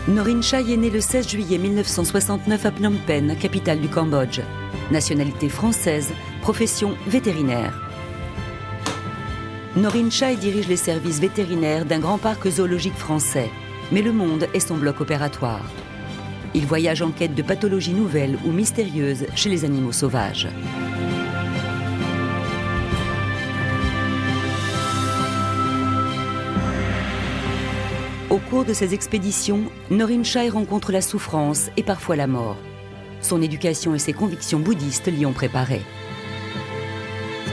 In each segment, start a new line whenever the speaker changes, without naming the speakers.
Norin Chai est née le 16 juillet 1969 à Phnom Penh, capitale du Cambodge. Nationalité française, profession vétérinaire. Norin Chai dirige les services vétérinaires d'un grand parc zoologique français, mais le monde est son bloc opératoire. Il voyage en quête de pathologies nouvelles ou mystérieuses chez les animaux sauvages. Au cours de ses expéditions, Norin Chai rencontre la souffrance et parfois la mort. Son éducation et ses convictions bouddhistes l'y ont préparé.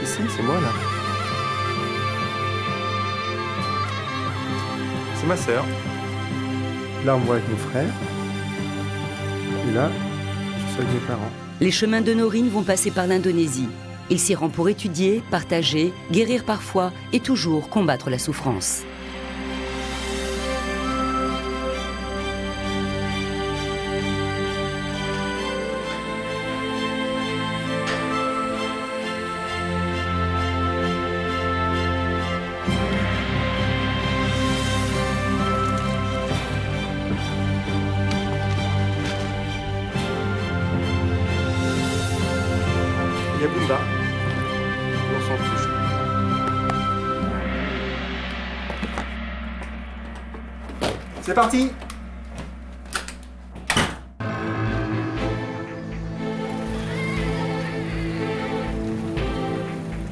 C'est moi là. C'est ma sœur. Là, on me voit avec mon frère. Et là, je suis avec mes parents.
Les chemins de Norin vont passer par l'Indonésie. Il s'y rend pour étudier, partager, guérir parfois et toujours combattre la souffrance.
Il y a Bumba. On s'en touche. C'est parti!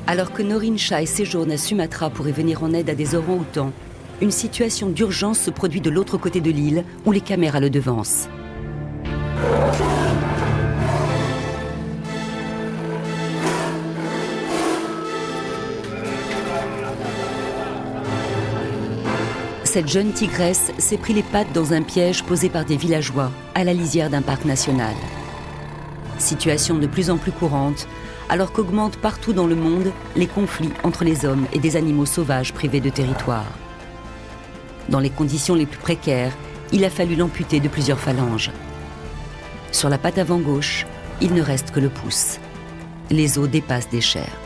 Alors que Norin Chai séjourne à Sumatra pour y venir en aide à des orang-outans, une situation d'urgence se produit de l'autre côté de l'île où les caméras le devancent. Cette jeune tigresse s'est pris les pattes dans un piège posé par des villageois à la lisière d'un parc national. Situation de plus en plus courante, alors qu'augmentent partout dans le monde les conflits entre les hommes et des animaux sauvages privés de territoire. Dans les conditions les plus précaires, il a fallu l'amputer de plusieurs phalanges. Sur la patte avant gauche, il ne reste que le pouce. Les os dépassent des chairs.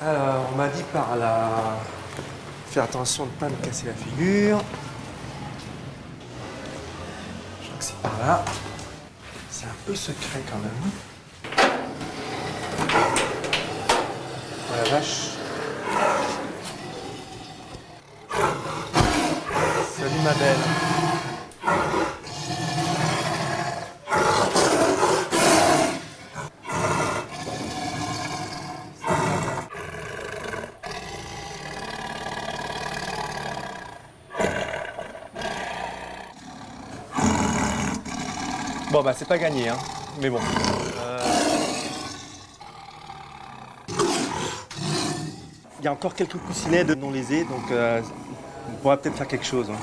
Alors, on m'a dit par là. Faire attention de ne pas me casser la figure. Je crois que c'est par là. C'est un peu secret quand même. Oh la vache. Salut ma belle. Bon bah c'est pas gagné hein, mais bon. Il y a encore quelques coussinets de non lésés, donc on pourra peut-être faire quelque chose. Hein.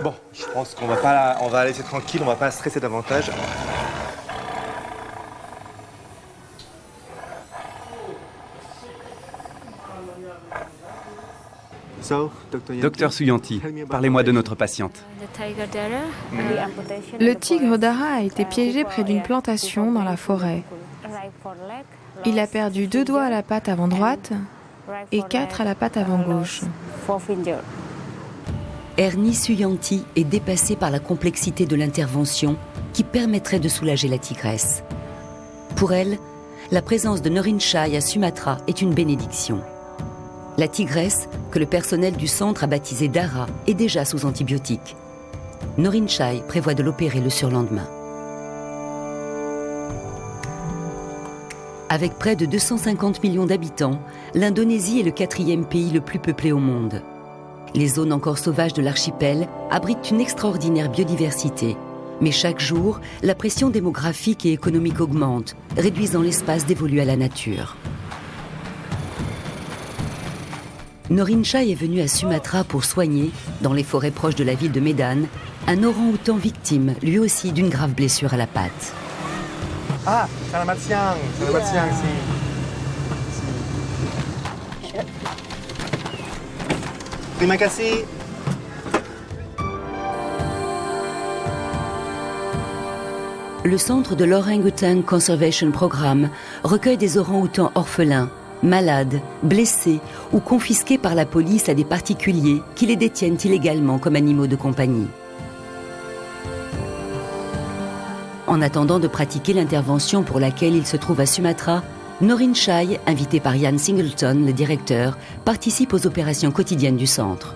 Bon, je pense qu'on va pas, on va laisser tranquille, on va pas stresser davantage.
Docteur Suyanti, parlez-moi de notre patiente.
Le tigre Dara a été piégé près d'une plantation dans la forêt. Il a perdu 2 doigts à la patte avant droite et 4 à la patte avant gauche.
Ernie Suyanti est dépassée par la complexité de l'intervention qui permettrait de soulager la tigresse. Pour elle, la présence de Norin Chai à Sumatra est une bénédiction. La tigresse, que le personnel du centre a baptisée Dara, est déjà sous antibiotiques. Norin Chai prévoit de l'opérer le surlendemain. Avec près de 250 millions d'habitants, l'Indonésie est le 4e pays le plus peuplé au monde. Les zones encore sauvages de l'archipel abritent une extraordinaire biodiversité. Mais chaque jour, la pression démographique et économique augmente, réduisant l'espace dévolu à la nature. Norin Chai est venue à Sumatra pour soigner, dans les forêts proches de la ville de Medan, un orang-outan victime, lui aussi d'une grave blessure à la patte.
Ah, selamat siang, si. Terima kasih.
Le centre de l'Orangutan Conservation Programme recueille des orang-outans orphelins, malades, blessés ou confisqués par la police à des particuliers qui les détiennent illégalement comme animaux de compagnie. En attendant de pratiquer l'intervention pour laquelle il se trouve à Sumatra, Norin Shai, invité par Ian Singleton, le directeur, participe aux opérations quotidiennes du centre.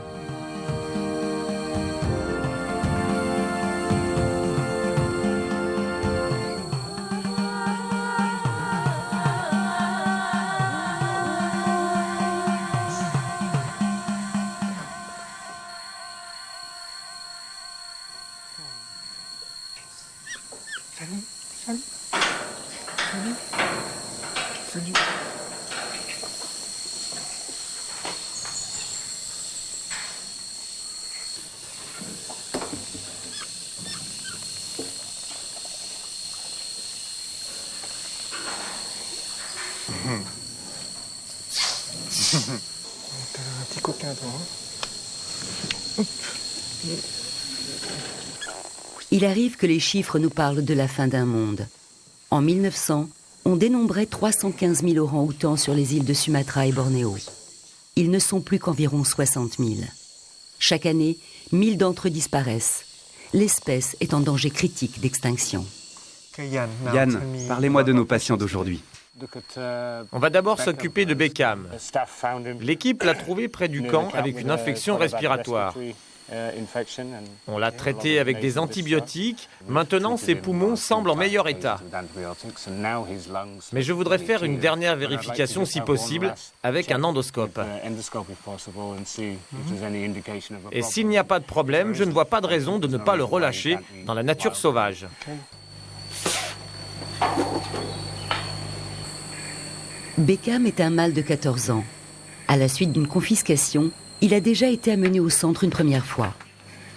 T'as un petit coquin, toi, hein?
Il arrive que les chiffres nous parlent de la fin d'un monde. En 1900, on dénombrait 315 000 orang-outans sur les îles de Sumatra et Bornéo. Ils ne sont plus qu'environ 60 000. Chaque année, 1000 d'entre eux disparaissent. L'espèce est en danger critique d'extinction.
Yann, parlez-moi de nos patients d'aujourd'hui.
On va d'abord s'occuper de Beckham. L'équipe l'a trouvé près du camp avec une infection respiratoire. On l'a traité avec des antibiotiques. Maintenant, ses poumons semblent en meilleur état. Mais je voudrais faire une dernière vérification, si possible, avec un endoscope. Et s'il n'y a pas de problème, je ne vois pas de raison de ne pas le relâcher dans la nature sauvage.
Beckham est un mâle de 14 ans. À la suite d'une confiscation, il a déjà été amené au centre une première fois.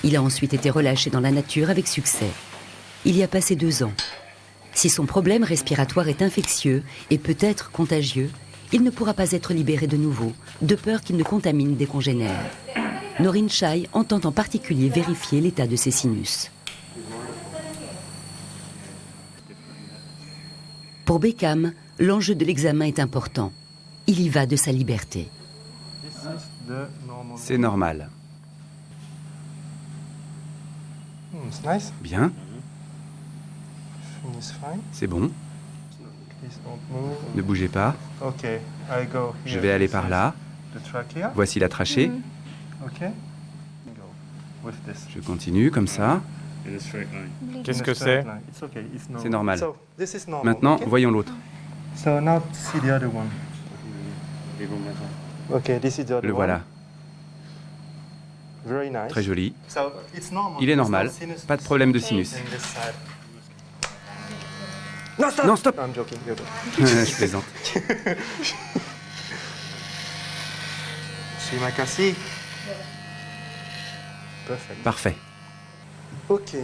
Il a ensuite été relâché dans la nature avec succès. Il y a passé 2 ans. Si son problème respiratoire est infectieux et peut-être contagieux, il ne pourra pas être libéré de nouveau, de peur qu'il ne contamine des congénères. Norin Shai entend en particulier vérifier l'état de ses sinus. Pour Beckham, l'enjeu de l'examen est important. Il y va de sa liberté.
C'est normal. Bien. C'est bon. Ne bougez pas. Je vais aller par là. Voici la trachée. Je continue comme ça.
Qu'est-ce que c'est?
C'est normal. Maintenant, voyons l'autre. Le voilà. Très joli. Il est normal. Pas de problème de sinus. Non, stop. Je plaisante. Parfait.
Ok.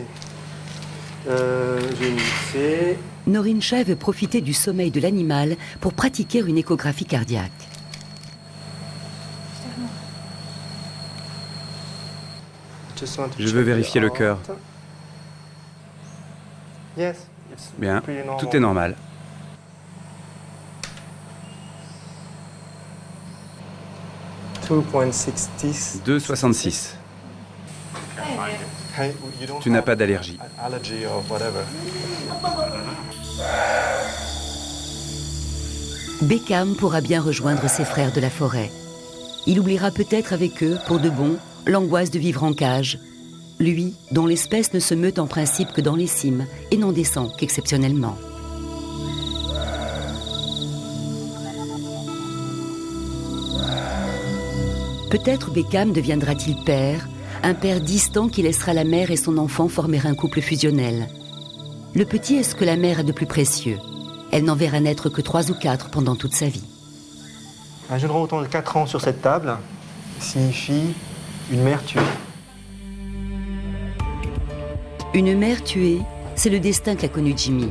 J'ai mis C.
Norin Shai veut profiter du sommeil de l'animal pour pratiquer une échographie cardiaque.
Je veux vérifier le cœur. Bien, tout est normal. 2,66. Tu n'as pas d'allergie.
Beckham pourra bien rejoindre ses frères de la forêt. Il oubliera peut-être avec eux, pour de bon, l'angoisse de vivre en cage. Lui, dont l'espèce ne se meut en principe que dans les cimes et n'en descend qu'exceptionnellement. Peut-être Beckham deviendra-t-il père, un père distant qui laissera la mère et son enfant former un couple fusionnel. Le petit est ce que la mère a de plus précieux. Elle n'en verra naître que 3 ou 4 pendant toute sa vie.
Un jeune orang-outan de 4 ans sur cette table signifie une mère tuée.
Une mère tuée, c'est le destin qu'a connu Jimmy.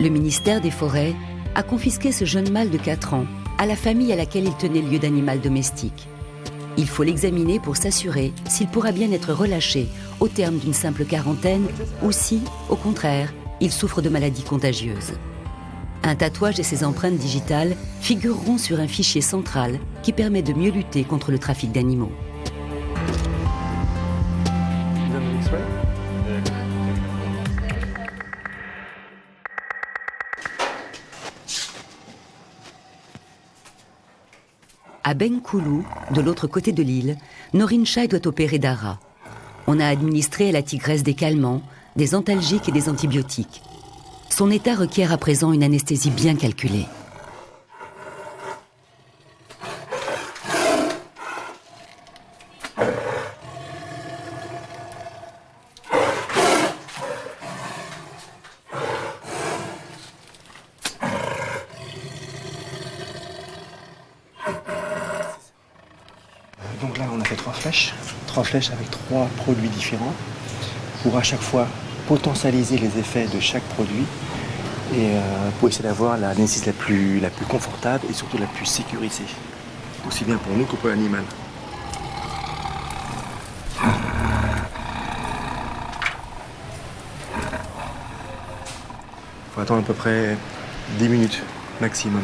Le ministère des Forêts a confisqué ce jeune mâle de 4 ans à la famille à laquelle il tenait lieu d'animal domestique. Il faut l'examiner pour s'assurer s'il pourra bien être relâché au terme d'une simple quarantaine ou si, au contraire, il souffre de maladies contagieuses. Un tatouage et ses empreintes digitales figureront sur un fichier central qui permet de mieux lutter contre le trafic d'animaux. À Bengkulu, de l'autre côté de l'île, Norin Chai doit opérer Dara. On a administré à la tigresse des calmants, des antalgiques et des antibiotiques. Son état requiert à présent une anesthésie bien calculée.
Donc là, on a fait 3 flèches avec 3 produits différents pour à chaque fois potentialiser les effets de chaque produit et pour essayer d'avoir l'anesthésie la plus confortable et surtout la plus sécurisée, aussi bien pour nous que pour l'animal. Il faut attendre à peu près 10 minutes maximum.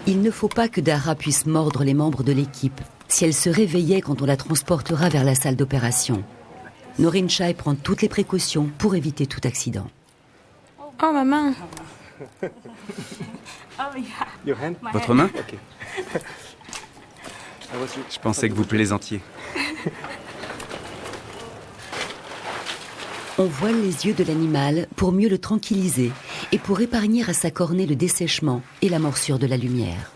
Il ne faut pas que Dara puisse mordre les membres de l'équipe si elle se réveillait quand on la transportera vers la salle d'opération. Norin Chai prend toutes les précautions pour éviter tout accident.
Oh, ma main!
Votre main? Je pensais que vous plaisantiez.
On voile les yeux de l'animal pour mieux le tranquilliser et pour épargner à sa cornée le dessèchement et la morsure de la lumière.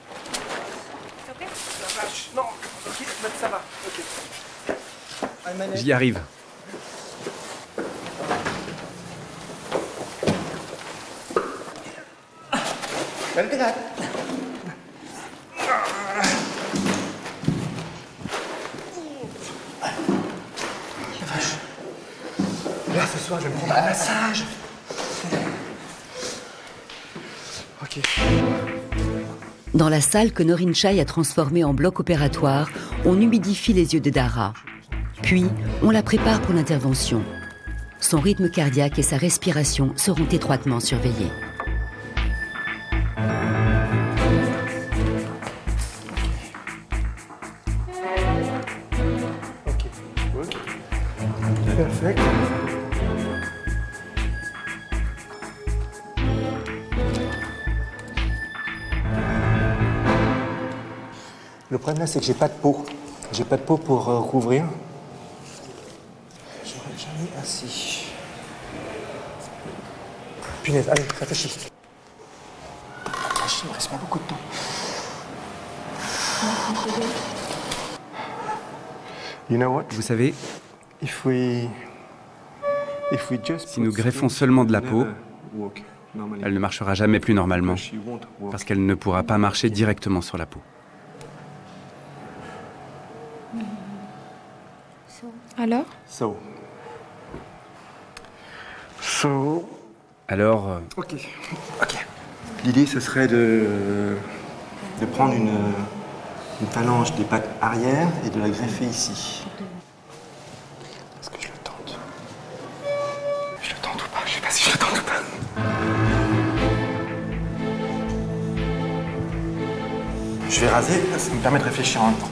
J'y arrive.
Là, ce soir, je vais me prendre un massage. Ok.
Dans la salle que Norin Chai a transformée en bloc opératoire, on humidifie les yeux de Dara. Puis, on la prépare pour l'intervention. Son rythme cardiaque et sa respiration seront étroitement surveillés.
Ok, good. Perfect. Le problème là, c'est que j'ai pas de peau. J'ai pas de peau pour rouvrir. J'aurais jamais assez. Punaise, allez, réfléchis. Réfléchis, il me reste pas beaucoup de temps. You know what?
Vous savez,
Si
si nous greffons seulement de la peau, elle ne marchera jamais plus normalement, parce qu'elle ne pourra pas marcher directement sur la peau.
Alors?
Alors,
Ok. L'idée, ce serait de prendre une phalange des pattes arrière et de la greffer ici. Est-ce que je le tente? Je le tente ou pas? Je sais pas si je le tente ou pas. Je vais raser, ça me permet de réfléchir en même temps.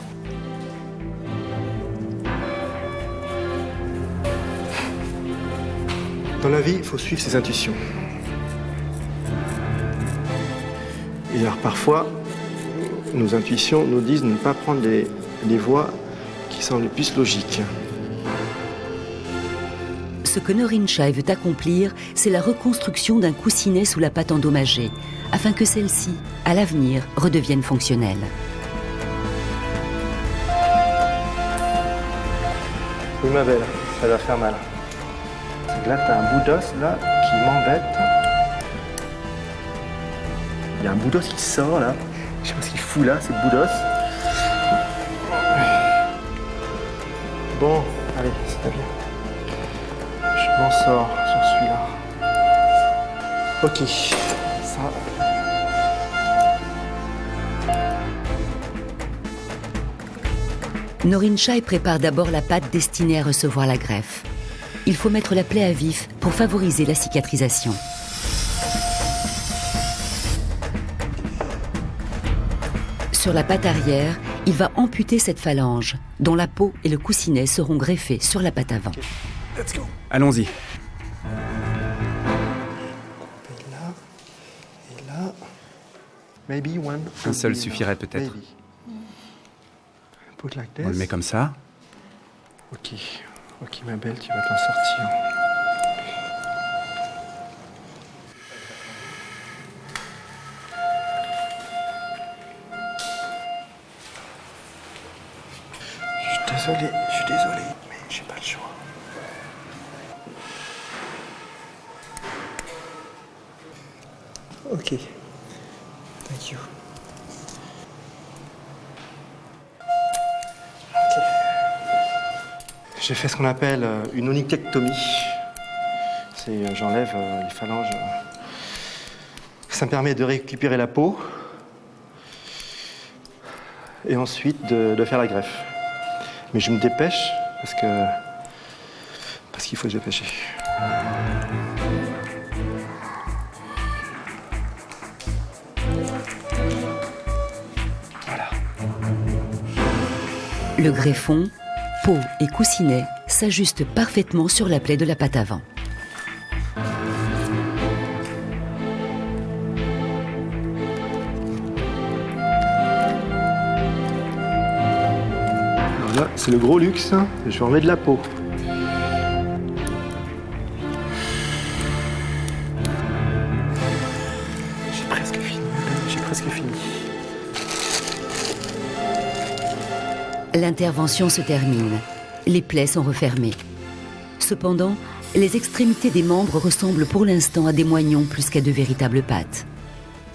Dans la vie, il faut suivre ses intuitions. Et alors parfois, nos intuitions nous disent de ne pas prendre les voies qui semblent les plus logiques.
Ce que Norin Chai veut accomplir, c'est la reconstruction d'un coussinet sous la patte endommagée, afin que celle-ci, à l'avenir, redevienne fonctionnelle.
Oui, ma belle, ça va faire mal. Là, t'as un bout d'os là qui m'embête. Il y a un bout d'os qui sort là. Je sais pas ce qu'il fout là, ce bout d'os. Bon, allez, c'est pas bien. Je m'en sors sur celui-là. Ok, ça.
Norin Chai prépare d'abord la pâte destinée à recevoir la greffe. Il faut mettre la plaie à vif pour favoriser la cicatrisation. Sur la pâte arrière, il va amputer cette phalange, dont la peau et le coussinet seront greffés sur la pâte avant.
Allons-y.
Et là, et là. Maybe one.
Un seul suffirait peut-être.
Maybe. Put like this.
On le met comme ça.
Ok, ok ma belle, tu vas t'en sortir. Je suis désolé, mais j'ai pas le choix. Ok, thank you. J'ai fait ce qu'on appelle une onychectomie. C'est j'enlève les phalanges. Ça me permet de récupérer la peau et ensuite de faire la greffe. Mais je me dépêche parce qu'il faut se dépêcher. Voilà.
Le greffon, peau et coussinet s'ajustent parfaitement sur la plaie de la pâte avant.
Là, c'est le gros luxe, hein. Je vais en mettre de la peau. J'ai presque fini.
L'intervention se termine. Les plaies sont refermées. Cependant, les extrémités des membres ressemblent pour l'instant à des moignons plus qu'à de véritables pattes.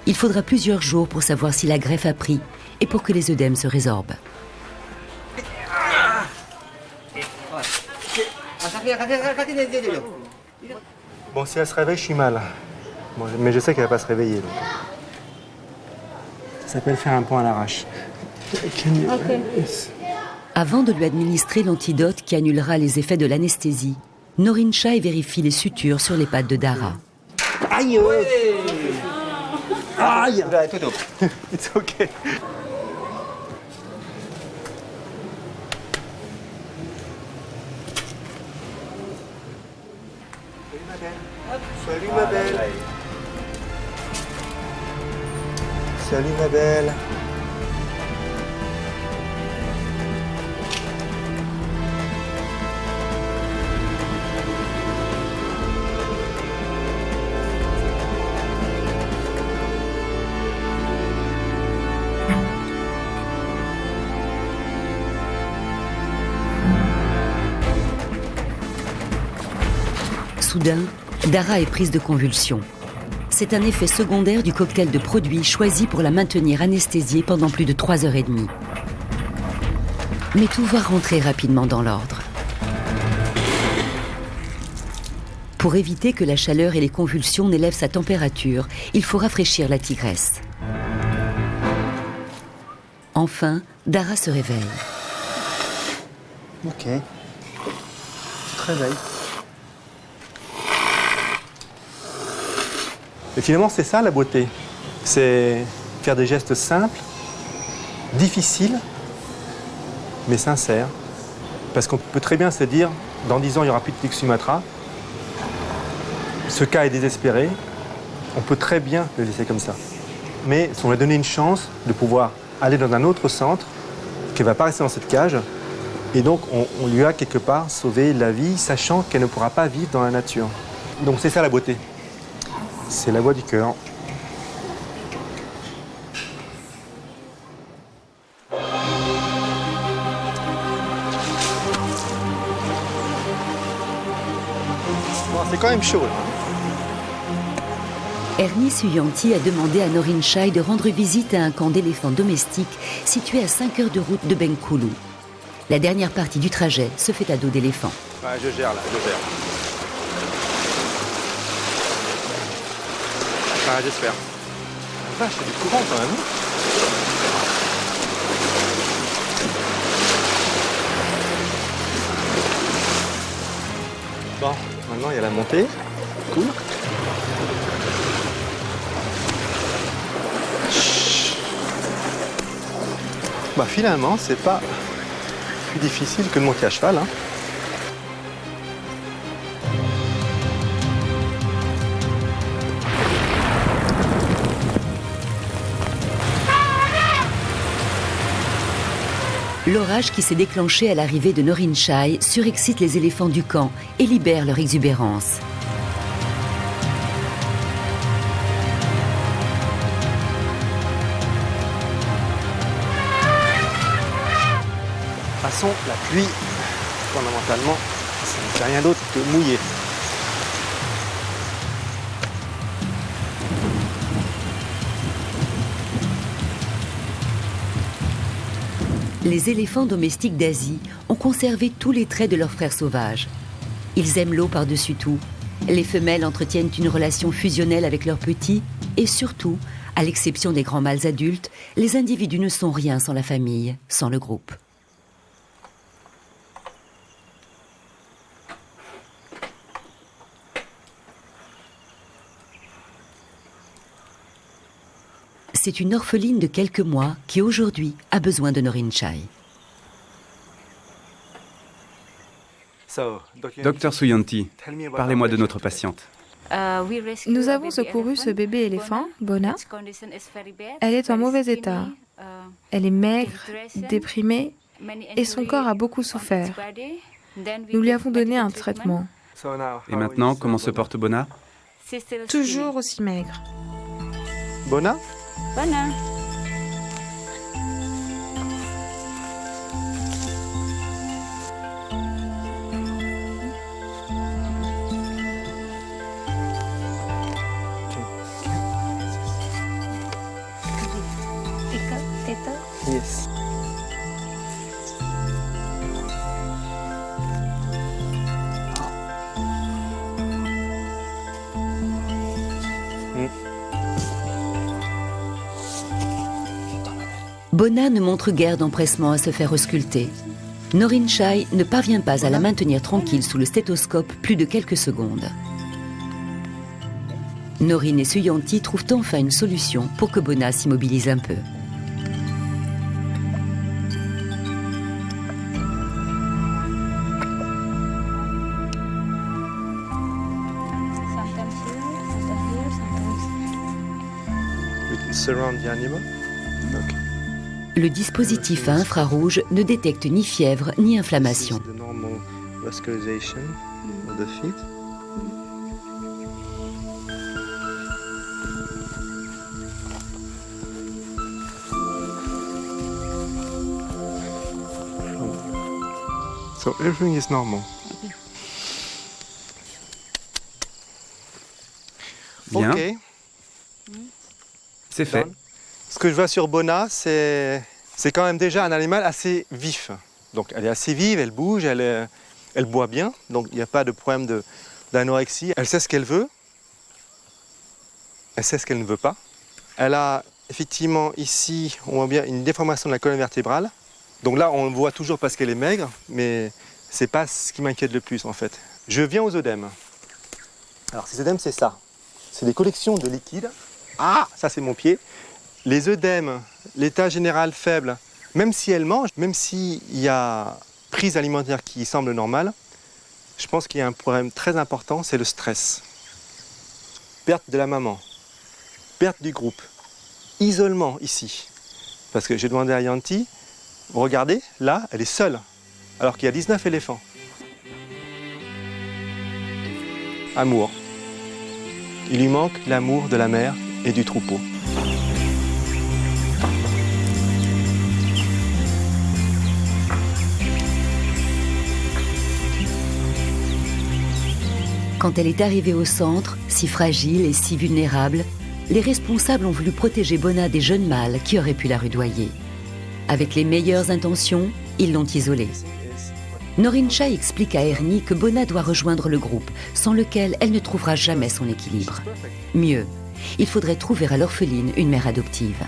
Il faudra plusieurs jours pour savoir si la greffe a pris et pour que les œdèmes se résorbent.
Bon, si elle se réveille, je suis mal. Bon, mais je sais qu'elle va pas se réveiller. Donc. Ça s'appelle faire un point à l'arrache.
Avant de lui administrer l'antidote qui annulera les effets de l'anesthésie, Norin Chai vérifie les sutures sur les pattes de Dara.
Aïe! Aïe! It's okay. Salut ma belle. Salut ma belle.
Soudain, Dara est prise de convulsions. C'est un effet secondaire du cocktail de produits choisi pour la maintenir anesthésiée pendant plus de 3 heures et demie. Mais tout va rentrer rapidement dans l'ordre. Pour éviter que la chaleur et les convulsions n'élèvent sa température, il faut rafraîchir la tigresse. Enfin, Dara se réveille.
Ok. Tu te réveilles. Et finalement, c'est ça la beauté. C'est faire des gestes simples, difficiles, mais sincères. Parce qu'on peut très bien se dire, dans 10 ans, il n'y aura plus de Tic Sumatra. Ce cas est désespéré. On peut très bien le laisser comme ça. Mais on lui a donné une chance de pouvoir aller dans un autre centre, qu'elle ne va pas rester dans cette cage. Et donc, on lui a quelque part sauvé la vie, sachant qu'elle ne pourra pas vivre dans la nature. Donc, c'est ça la beauté. C'est la voix du cœur. Bon, c'est quand même chaud, là.
Ernie Suyanti a demandé à Norin Chai de rendre visite à un camp d'éléphants domestiques situé à 5 heures de route de Bengkulu. La dernière partie du trajet se fait à dos d'éléphants.
Ouais, je gère, là, je gère. Ah, j'espère. La vache, il y a du courant quand même. Maintenant, il y a la montée. Cool. Bah, finalement, c'est pas plus difficile que de monter à cheval. Hein.
L'orage qui s'est déclenché à l'arrivée de Norin Chai surexcite les éléphants du camp et libère leur exubérance.
De toute façon, la pluie, fondamentalement, ça ne fait rien d'autre que mouiller.
Les éléphants domestiques d'Asie ont conservé tous les traits de leurs frères sauvages. Ils aiment l'eau par-dessus tout. Les femelles entretiennent une relation fusionnelle avec leurs petits et surtout, à l'exception des grands mâles adultes, les individus ne sont rien sans la famille, sans le groupe. C'est une orpheline de quelques mois qui aujourd'hui a besoin de Norin Chai.
Docteur Suyanti, parlez-moi de notre patiente.
Nous avons secouru ce bébé éléphant, Bona. Elle est en mauvais état. Elle est maigre, déprimée et son corps a beaucoup souffert. Nous lui avons donné un traitement.
Et maintenant, comment se porte Bona?
Toujours aussi maigre.
Bona?
Bona.
Yes.
Bona ne montre guère d'empressement à se faire ausculter. Norin Chai ne parvient pas à la maintenir tranquille sous le stéthoscope plus de quelques secondes. Norin et Suyanti trouvent enfin une solution pour que Bona s'immobilise un peu.
Surround the animal. Okay.
Le dispositif à infrarouge ne détecte ni fièvre ni inflammation.
This is the normal vascularization of the feet. So everything is normal.
Bien,
Ok.
c'est fait.
Ce que je vois sur Bona, c'est quand même déjà un animal assez vif. Donc elle est assez vive, elle bouge, elle boit bien, donc il n'y a pas de problème d'anorexie. Elle sait ce qu'elle veut, elle sait ce qu'elle ne veut pas. Elle a effectivement ici, on voit bien une déformation de la colonne vertébrale. Donc là, on le voit toujours parce qu'elle est maigre, mais c'est pas ce qui m'inquiète le plus en fait. Je viens aux œdèmes. Alors ces œdèmes, c'est ça. C'est des collections de liquides. Ah, ça c'est mon pied. Les œdèmes, l'état général faible, même si elle mange, même s'il y a prise alimentaire qui semble normale, je pense qu'il y a un problème très important, c'est le stress. Perte de la maman, perte du groupe, isolement ici. Parce que j'ai demandé à Yanti, regardez, là, elle est seule, alors qu'il y a 19 éléphants. Amour. Il lui manque l'amour de la mère et du troupeau.
Quand elle est arrivée au centre, si fragile et si vulnérable, les responsables ont voulu protéger Bona des jeunes mâles qui auraient pu la rudoyer. Avec les meilleures intentions, ils l'ont isolée. Norin Chai explique à Ernie que Bona doit rejoindre le groupe, sans lequel elle ne trouvera jamais son équilibre. Mieux, il faudrait trouver à l'orpheline une mère adoptive.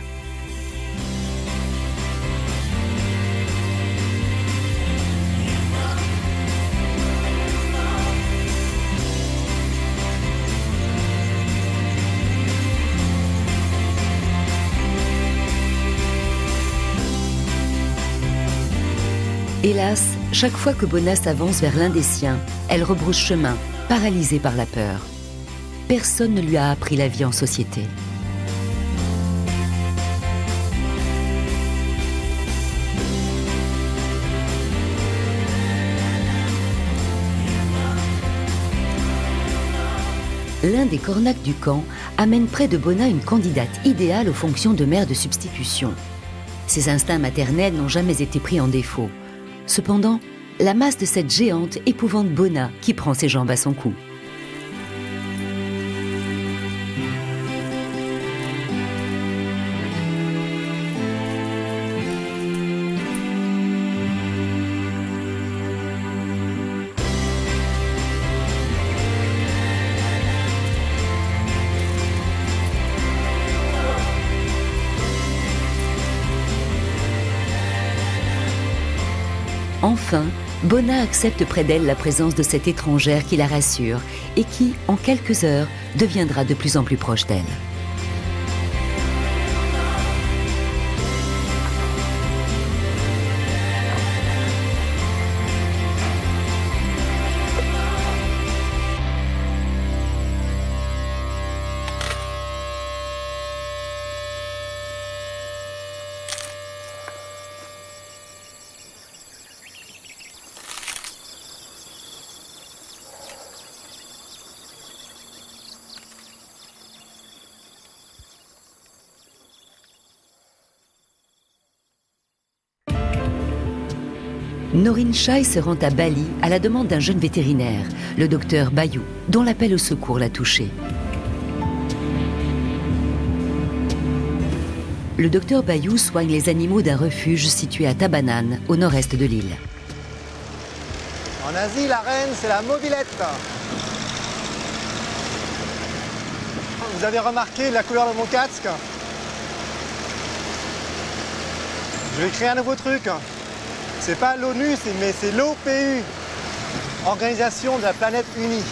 Hélas, chaque fois que Bona s'avance vers l'un des siens, elle rebrousse chemin, paralysée par la peur. Personne ne lui a appris la vie en société. L'un des cornacs du camp amène près de Bona une candidate idéale aux fonctions de mère de substitution. Ses instincts maternels n'ont jamais été pris en défaut. Cependant, la masse de cette géante épouvante Bona qui prend ses jambes à son cou. Enfin, Bona accepte près d'elle la présence de cette étrangère qui la rassure et qui, en quelques heures, deviendra de plus en plus proche d'elle. Norin Chai se rend à Bali à la demande d'un jeune vétérinaire, le docteur Bayu, dont l'appel au secours l'a touché. Le docteur Bayu soigne les animaux d'un refuge situé à Tabanan, au nord-est de l'île.
En Asie, la reine, c'est la mobilette. Vous avez remarqué la couleur de mon casque? Je vais créer un nouveau truc. C'est pas l'ONU, mais c'est l'OPU, Organisation de la planète unie.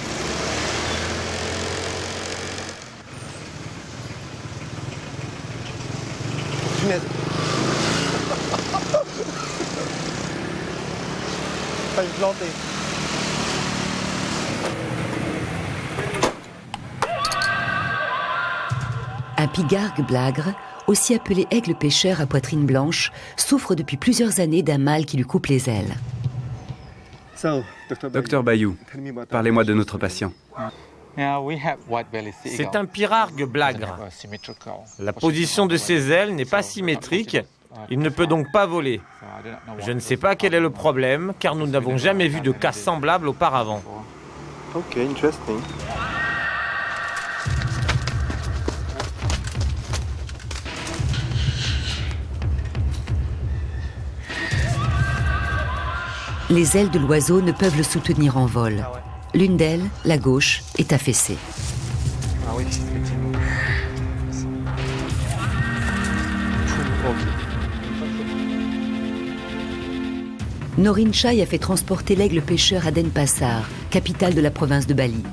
Punaise. Failli me planter.
Un pigargue blagre, aussi appelé aigle pêcheur à poitrine blanche, souffre depuis plusieurs années d'un mal qui lui coupe les ailes.
Docteur Bayu, parlez-moi de notre patient.
C'est un pirargue blagre. La position de ses ailes n'est pas symétrique. Il ne peut donc pas voler. Je ne sais pas quel est le problème, car nous n'avons jamais vu de cas semblable auparavant.
Ok, interesting.
Les ailes de l'oiseau ne peuvent le soutenir en vol. L'une d'elles, la gauche, est affaissée.
Ah oui, effectivement.
Norin Chai a fait transporter l'aigle pêcheur à Denpasar, capitale de la province de Bali.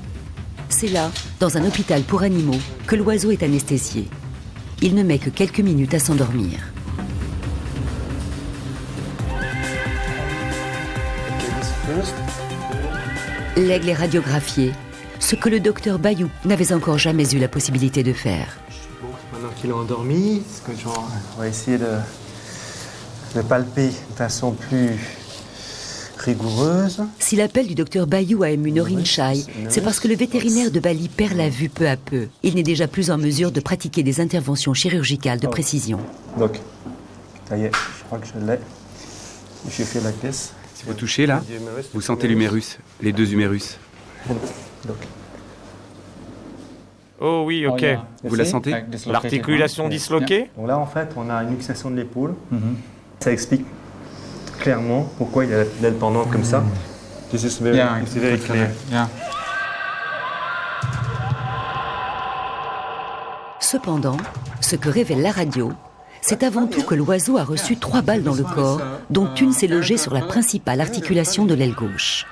C'est là, dans un hôpital pour animaux, que l'oiseau est anesthésié. Il ne met que quelques minutes à s'endormir. L'aigle est radiographié, ce que le docteur Bayu n'avait encore jamais eu la possibilité de faire.
Bon, maintenant qu'il est endormi, on va essayer de palper de façon plus rigoureuse.
Si l'appel du docteur Bayu a ému Norin Chai, c'est parce que le vétérinaire de Bali perd la vue peu à peu. Il n'est déjà plus en mesure de pratiquer des interventions chirurgicales de précision.
Donc, ça y est, je crois que je l'ai. J'ai fait la caisse.
Si vous touchez là, vous sentez l'humérus, les deux humérus.
Oh oui, ok.
Vous la sentez?
L'articulation disloquée?
Donc là, en fait, on a une luxation de l'épaule. Ça explique clairement pourquoi il y a l'aile pendante comme ça. C'est very clear.
Cependant, ce que révèle la radio, c'est avant tout que l'oiseau a reçu 3 balles dans le corps, dont une s'est logée sur la principale articulation de l'aile gauche.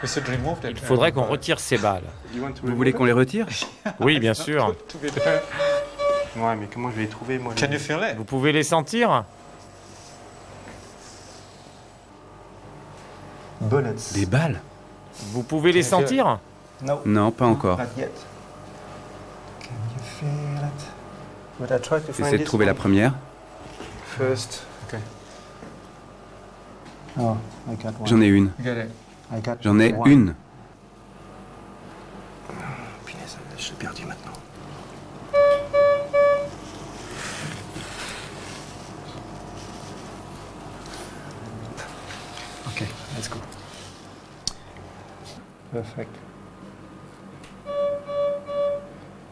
Il faudrait qu'on retire ces balles.
Vous voulez qu'on les retire?
Oui, bien sûr.
Ouais, mais comment je vais les trouver, moi?
Vous pouvez les sentir?
Des balles?
Vous pouvez les sentir?
Non, pas encore. J'essaie de trouver la première. J'en ai une. J'en ai une.
Punaise, je suis perdu maintenant. Ok, let's go. Perfect.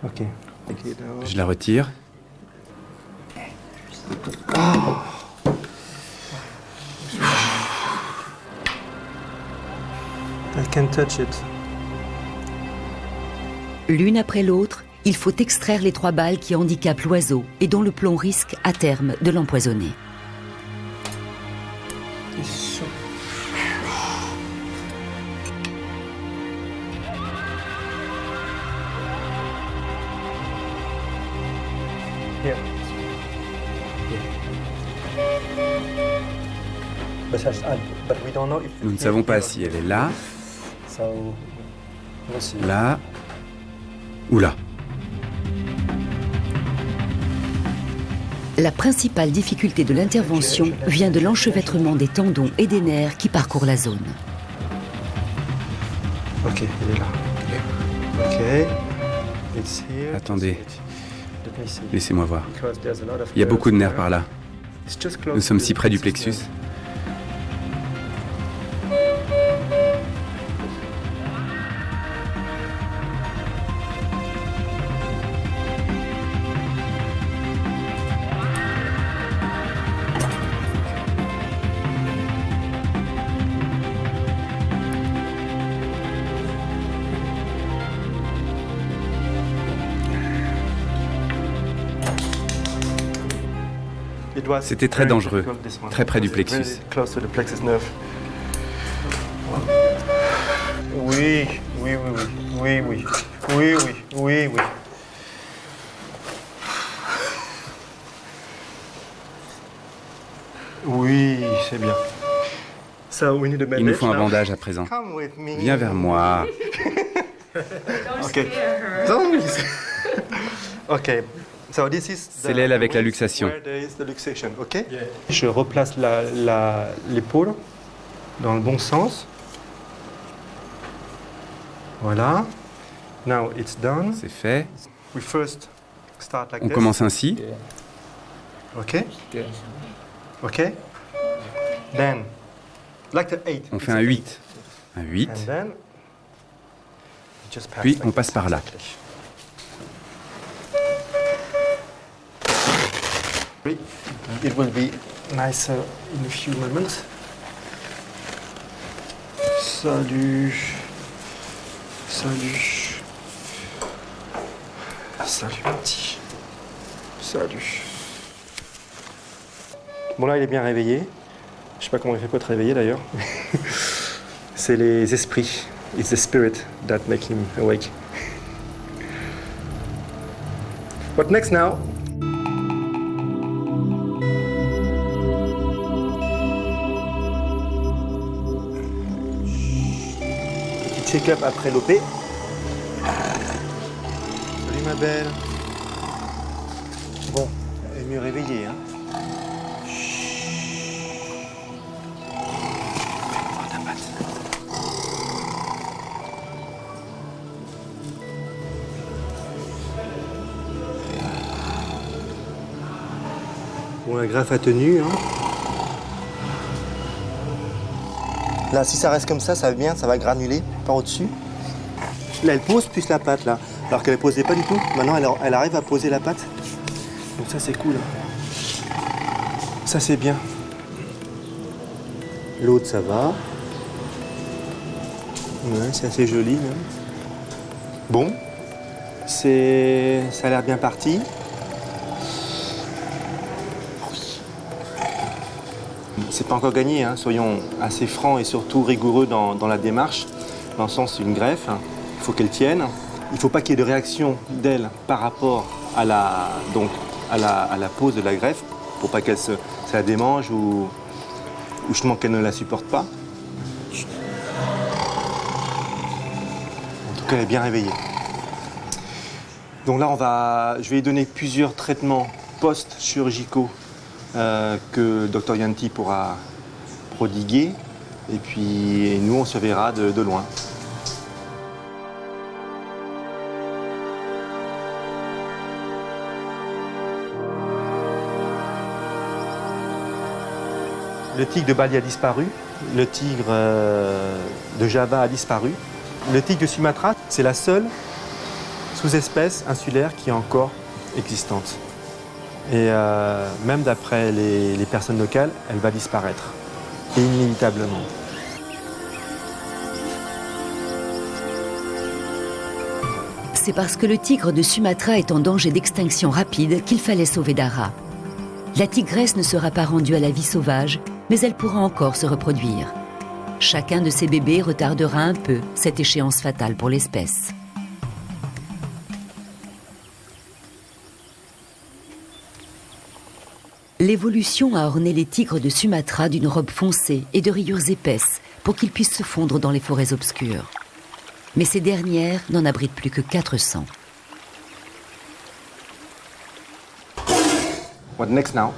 Ok.
Je la retire.
I can touch it.
L'une après l'autre, il faut extraire les 3 balles qui handicapent l'oiseau et dont le plomb risque, à terme, de l'empoisonner.
Nous ne savons pas si elle est là, là ou là.
La principale difficulté de l'intervention vient de l'enchevêtrement des tendons et des nerfs qui parcourent la zone.
Ok, elle est là. Ok. It's here.
Attendez,
Let me see.
laissez-moi voir.
Because there's a lot of
Il y a beaucoup de nerfs
nerves
par là.
It's just close
Nous sommes
to
si
the
près du
plexus
plexus.
nerve.
C'était très dangereux, très près du plexus.
Oui, oui, oui, oui, oui, oui, oui, oui, oui. Oui, c'est bien.
Il nous faut un bandage à présent. Viens vers moi.
Ok. Ok.
C'est l'aile avec la luxation.
Okay? Je replace l'épaule dans le bon sens. Voilà. Now it's done.
C'est fait.
We first start like
On
this.
commence ainsi.
Ok. Ok. Then, like the 8.
On fait un 8. Un 8.
And then, just pass
Puis
like
on passe
this.
par là.
Exactly. It will be nicer in a few moments. Salut. Salut. Salut mon petit. Salut. Bon là il est bien réveillé. Je sais pas comment il fait pour être réveillé d'ailleurs. C'est les esprits. It's the spirit that make him awake. What next now? Check-up après l'OP. Salut ma belle. Bon, elle est mieux réveillée, hein. Bon, la greffe a tenu, hein. Là, si ça reste comme ça va bien, ça va granuler par au-dessus. Là, elle pose plus la patte, là. Alors qu'elle ne posait pas du tout. Maintenant, elle arrive à poser la patte. Donc ça, c'est cool. Ça, c'est bien. L'autre, ça va. Ouais, c'est assez joli, même. Bon. Ça a l'air bien parti. C'est pas encore gagné, hein. Soyons assez francs et surtout rigoureux dans la démarche. Dans le sens d'une greffe, il faut qu'elle tienne. Il ne faut pas qu'il y ait de réaction d'elle par rapport à la pose de la greffe, pour pas qu'elle ça la démange ou justement qu'elle ne la supporte pas. qu'elle est bien réveillée. Donc là, je vais lui donner plusieurs traitements post-chirurgicaux que Dr Yanti pourra prodiguer. Et puis nous, on se verra de loin. Le tigre de Bali a disparu, le tigre de Java a disparu. Le tigre de Sumatra, c'est la seule sous-espèce insulaire qui est encore existante. Et même d'après les personnes locales, elle va disparaître, et inévitablement.
C'est parce que le tigre de Sumatra est en danger d'extinction rapide qu'il fallait sauver Dara. La tigresse ne sera pas rendue à la vie sauvage, mais elle pourra encore se reproduire. Chacun de ces bébés retardera un peu cette échéance fatale pour l'espèce. L'évolution a orné les tigres de Sumatra d'une robe foncée et de rayures épaisses pour qu'ils puissent se fondre dans les forêts obscures. Mais ces dernières n'en abritent plus que 400.
What next now?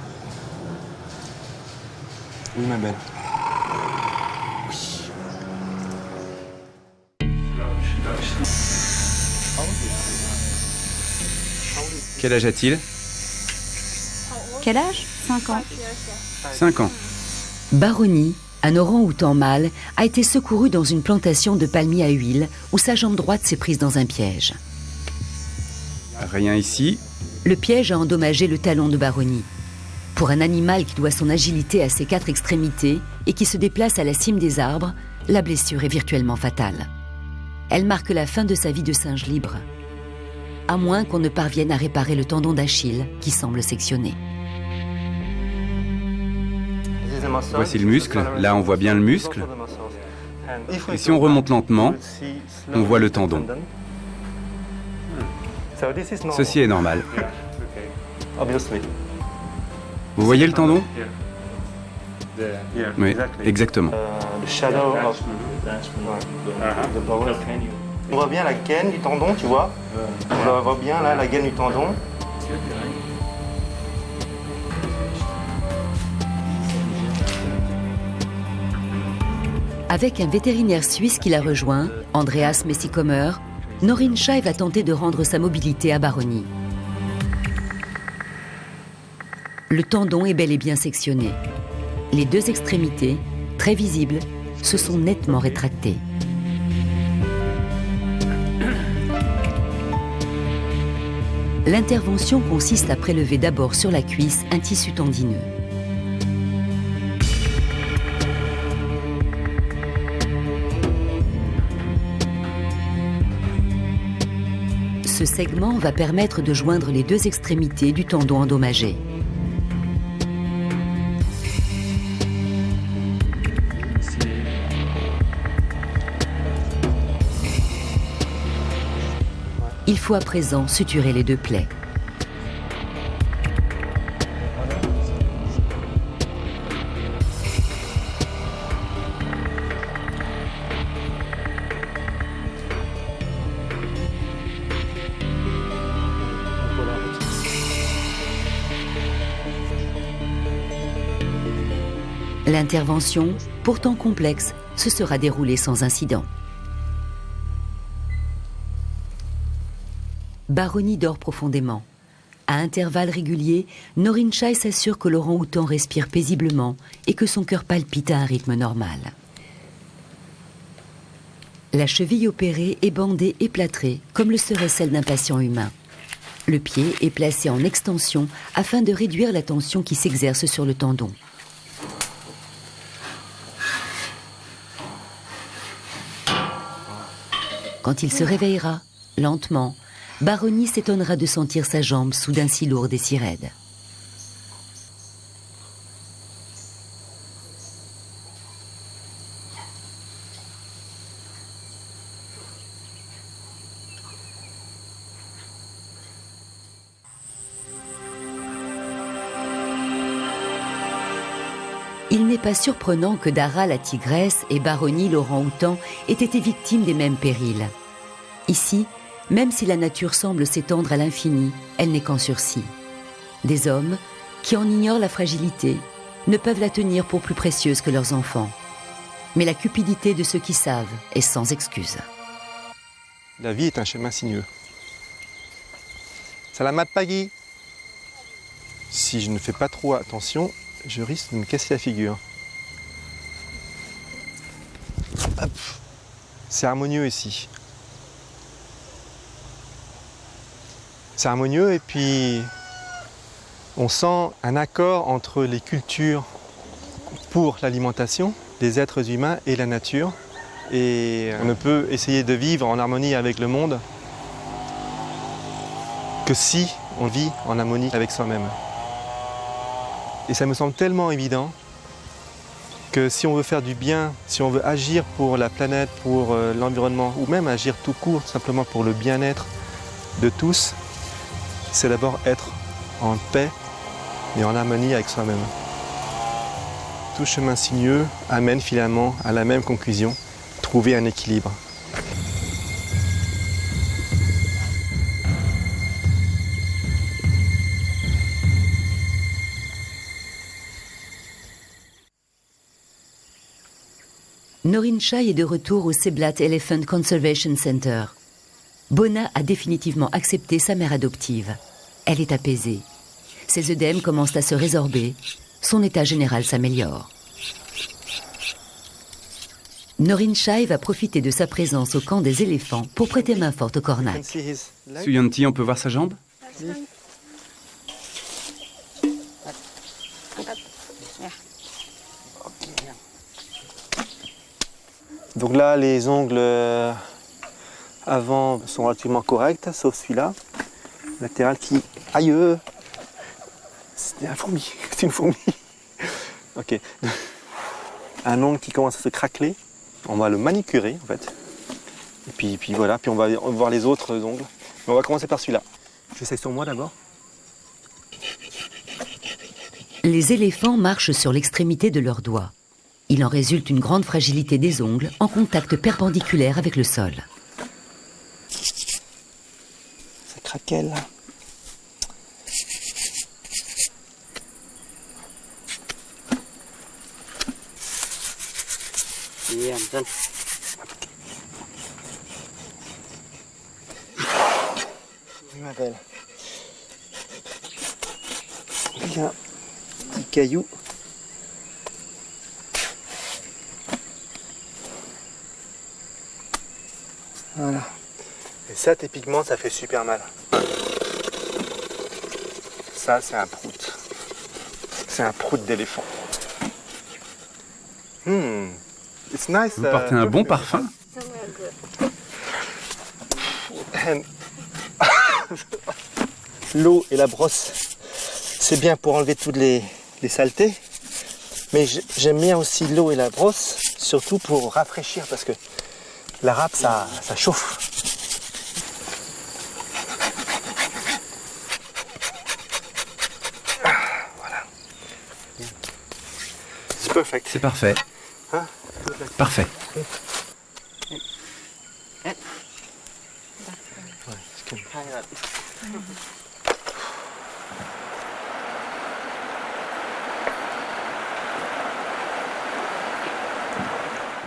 Oui, ma belle. Oui.
Quel âge a-t-il?
Quel âge? 5 ans.
5 ans.
Baroni, un orang-outan mâle, a été secouru dans une plantation de palmiers à huile où sa jambe droite s'est prise dans un piège.
Rien ici.
Le piège a endommagé le talon de Baroni. Pour un animal qui doit son agilité à ses 4 extrémités et qui se déplace à la cime des arbres, la blessure est virtuellement fatale. Elle marque la fin de sa vie de singe libre. À moins qu'on ne parvienne à réparer le tendon d'Achille qui semble sectionné.
Voici le muscle. Là, on voit bien le muscle. Et si on remonte lentement, on voit le tendon. Ceci est normal. Vous voyez le tendon? Oui, exactement.
On voit bien la gaine du tendon, tu vois. On voit bien là la gaine du tendon.
Avec un vétérinaire suisse qui l'a rejoint, Andreas Messicomer, Norin Shai va tenter de rendre sa mobilité à Baroni. Le tendon est bel et bien sectionné. Les 2 extrémités, très visibles, se sont nettement rétractées. L'intervention consiste à prélever d'abord sur la cuisse un tissu tendineux. Ce segment va permettre de joindre les 2 extrémités du tendon endommagé. Il faut à présent suturer les 2 plaies. L'intervention, pourtant complexe, se sera déroulée sans incident. Baroni dort profondément. À intervalles réguliers, Norin Shai s'assure que l'orang-outan respire paisiblement et que son cœur palpite à un rythme normal. La cheville opérée est bandée et plâtrée, comme le serait celle d'un patient humain. Le pied est placé en extension afin de réduire la tension qui s'exerce sur le tendon. Quand il se réveillera, lentement, Baroni s'étonnera de sentir sa jambe soudain si lourde et si raide. Il n'est pas surprenant que Dara la tigresse et Baroni l'orang-outan aient été victimes des mêmes périls. Ici, même si la nature semble s'étendre à l'infini, elle n'est qu'en sursis. Des hommes, qui en ignorent la fragilité, ne peuvent la tenir pour plus précieuse que leurs enfants. Mais la cupidité de ceux qui savent est sans excuse.
La vie est un chemin sinueux. Salamat pagi. Si je ne fais pas trop attention, je risque de me casser la figure. Hop. C'est harmonieux ici. C'est harmonieux et puis on sent un accord entre les cultures pour l'alimentation des êtres humains et la nature. Et on ne peut essayer de vivre en harmonie avec le monde que si on vit en harmonie avec soi-même. Et ça me semble tellement évident que si on veut faire du bien, si on veut agir pour la planète, pour l'environnement, ou même agir tout court, simplement pour le bien-être de tous, c'est d'abord être en paix et en harmonie avec soi-même. Tout chemin sinueux amène finalement à la même conclusion, trouver un équilibre.
Norin Chai est de retour au Seblat Elephant Conservation Center. Bona a définitivement accepté sa mère adoptive. Elle est apaisée. Ses œdèmes commencent à se résorber. Son état général s'améliore. Norin Chai va profiter de sa présence au camp des éléphants pour prêter main forte au cornac.
Suyanti, on peut voir sa jambe?
Donc là, les ongles avant sont relativement corrects, sauf celui-là, latéral qui... Aïe! C'est un fourmi, c'est une fourmi. Ok. Un ongle qui commence à se craqueler, on va le manicurer en fait. Et puis voilà, puis on va voir les autres ongles. Mais on va commencer par celui-là. J'essaie sur moi d'abord.
Les éléphants marchent sur l'extrémité de leurs doigts. Il en résulte une grande fragilité des ongles en contact perpendiculaire avec le sol.
Ça craquelle. Ma belle. Il y a un petit caillou. Voilà. Et ça, typiquement, ça fait super mal. Ça, c'est un prout. C'est un prout d'éléphant. It's nice.
Vous portez un bon parfum.
L'eau et la brosse, c'est bien pour enlever toutes les saletés. Mais j'aime bien aussi l'eau et la brosse, surtout pour rafraîchir, parce que la râpe, ça chauffe. Voilà. C'est parfait.
C'est parfait.
Hein?
Parfait.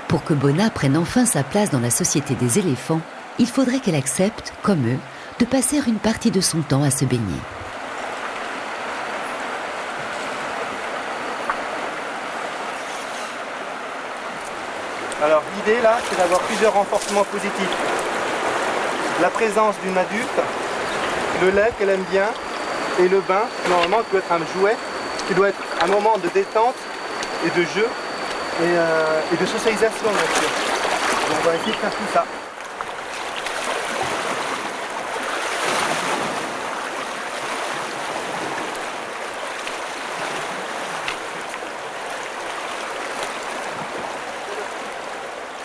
Pour que Bona prenne enfin sa place dans la société des éléphants, il faudrait qu'elle accepte, comme eux, de passer une partie de son temps à se baigner.
Alors l'idée là, c'est d'avoir plusieurs renforcements positifs. La présence d'une adulte, le lait qu'elle aime bien, et le bain, normalement, qui doit être un jouet, qui doit être un moment de détente et de jeu et de socialisation, bien sûr. Donc, on va essayer de faire tout ça.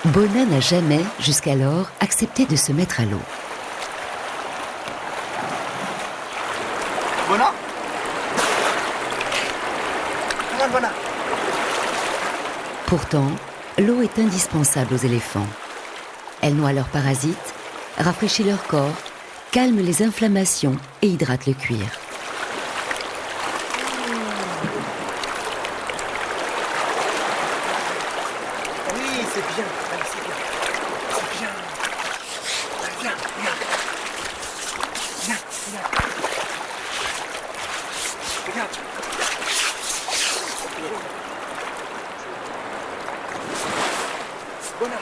Bona n'a jamais, jusqu'alors, accepté de se mettre à l'eau.
Bona? Bona.
Pourtant, l'eau est indispensable aux éléphants. Elle noie leurs parasites, rafraîchit leur corps, calme les inflammations et hydrate le cuir.
Oui, c'est bien. Allez, c'est bien. C'est bien. Allez, viens, regarde. Viens, regarde. Regarde. Bona.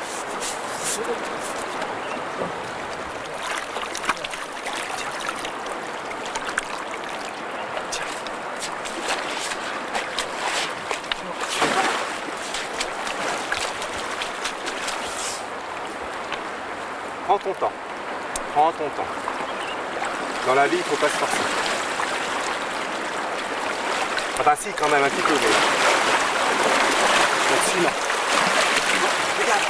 Prends ton temps. Prends ton temps. Dans la vie, il ne faut pas se forcer. Enfin si, quand même, un petit peu. Mais... Donc, sinon. Regarde.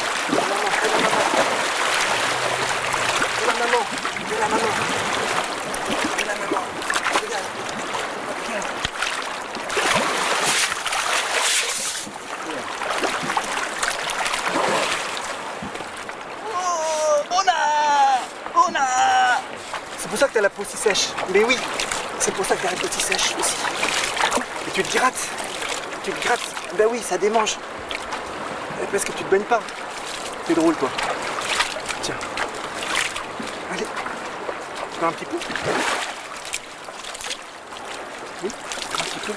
Fais la maman. Fais la maman. Fais la maman. Fais la maman. Regarde. Regarde. C'est pour ça que t'as la peau si sèche. Mais oui, c'est pour ça que t'as la peau si sèche aussi. Et tu te grattes. Tu te grattes. Ben oui, ça démange. Parce que tu te baignes pas. C'est drôle, toi. Tiens. Allez. Tu veux un petit peu? Oui, un petit peu.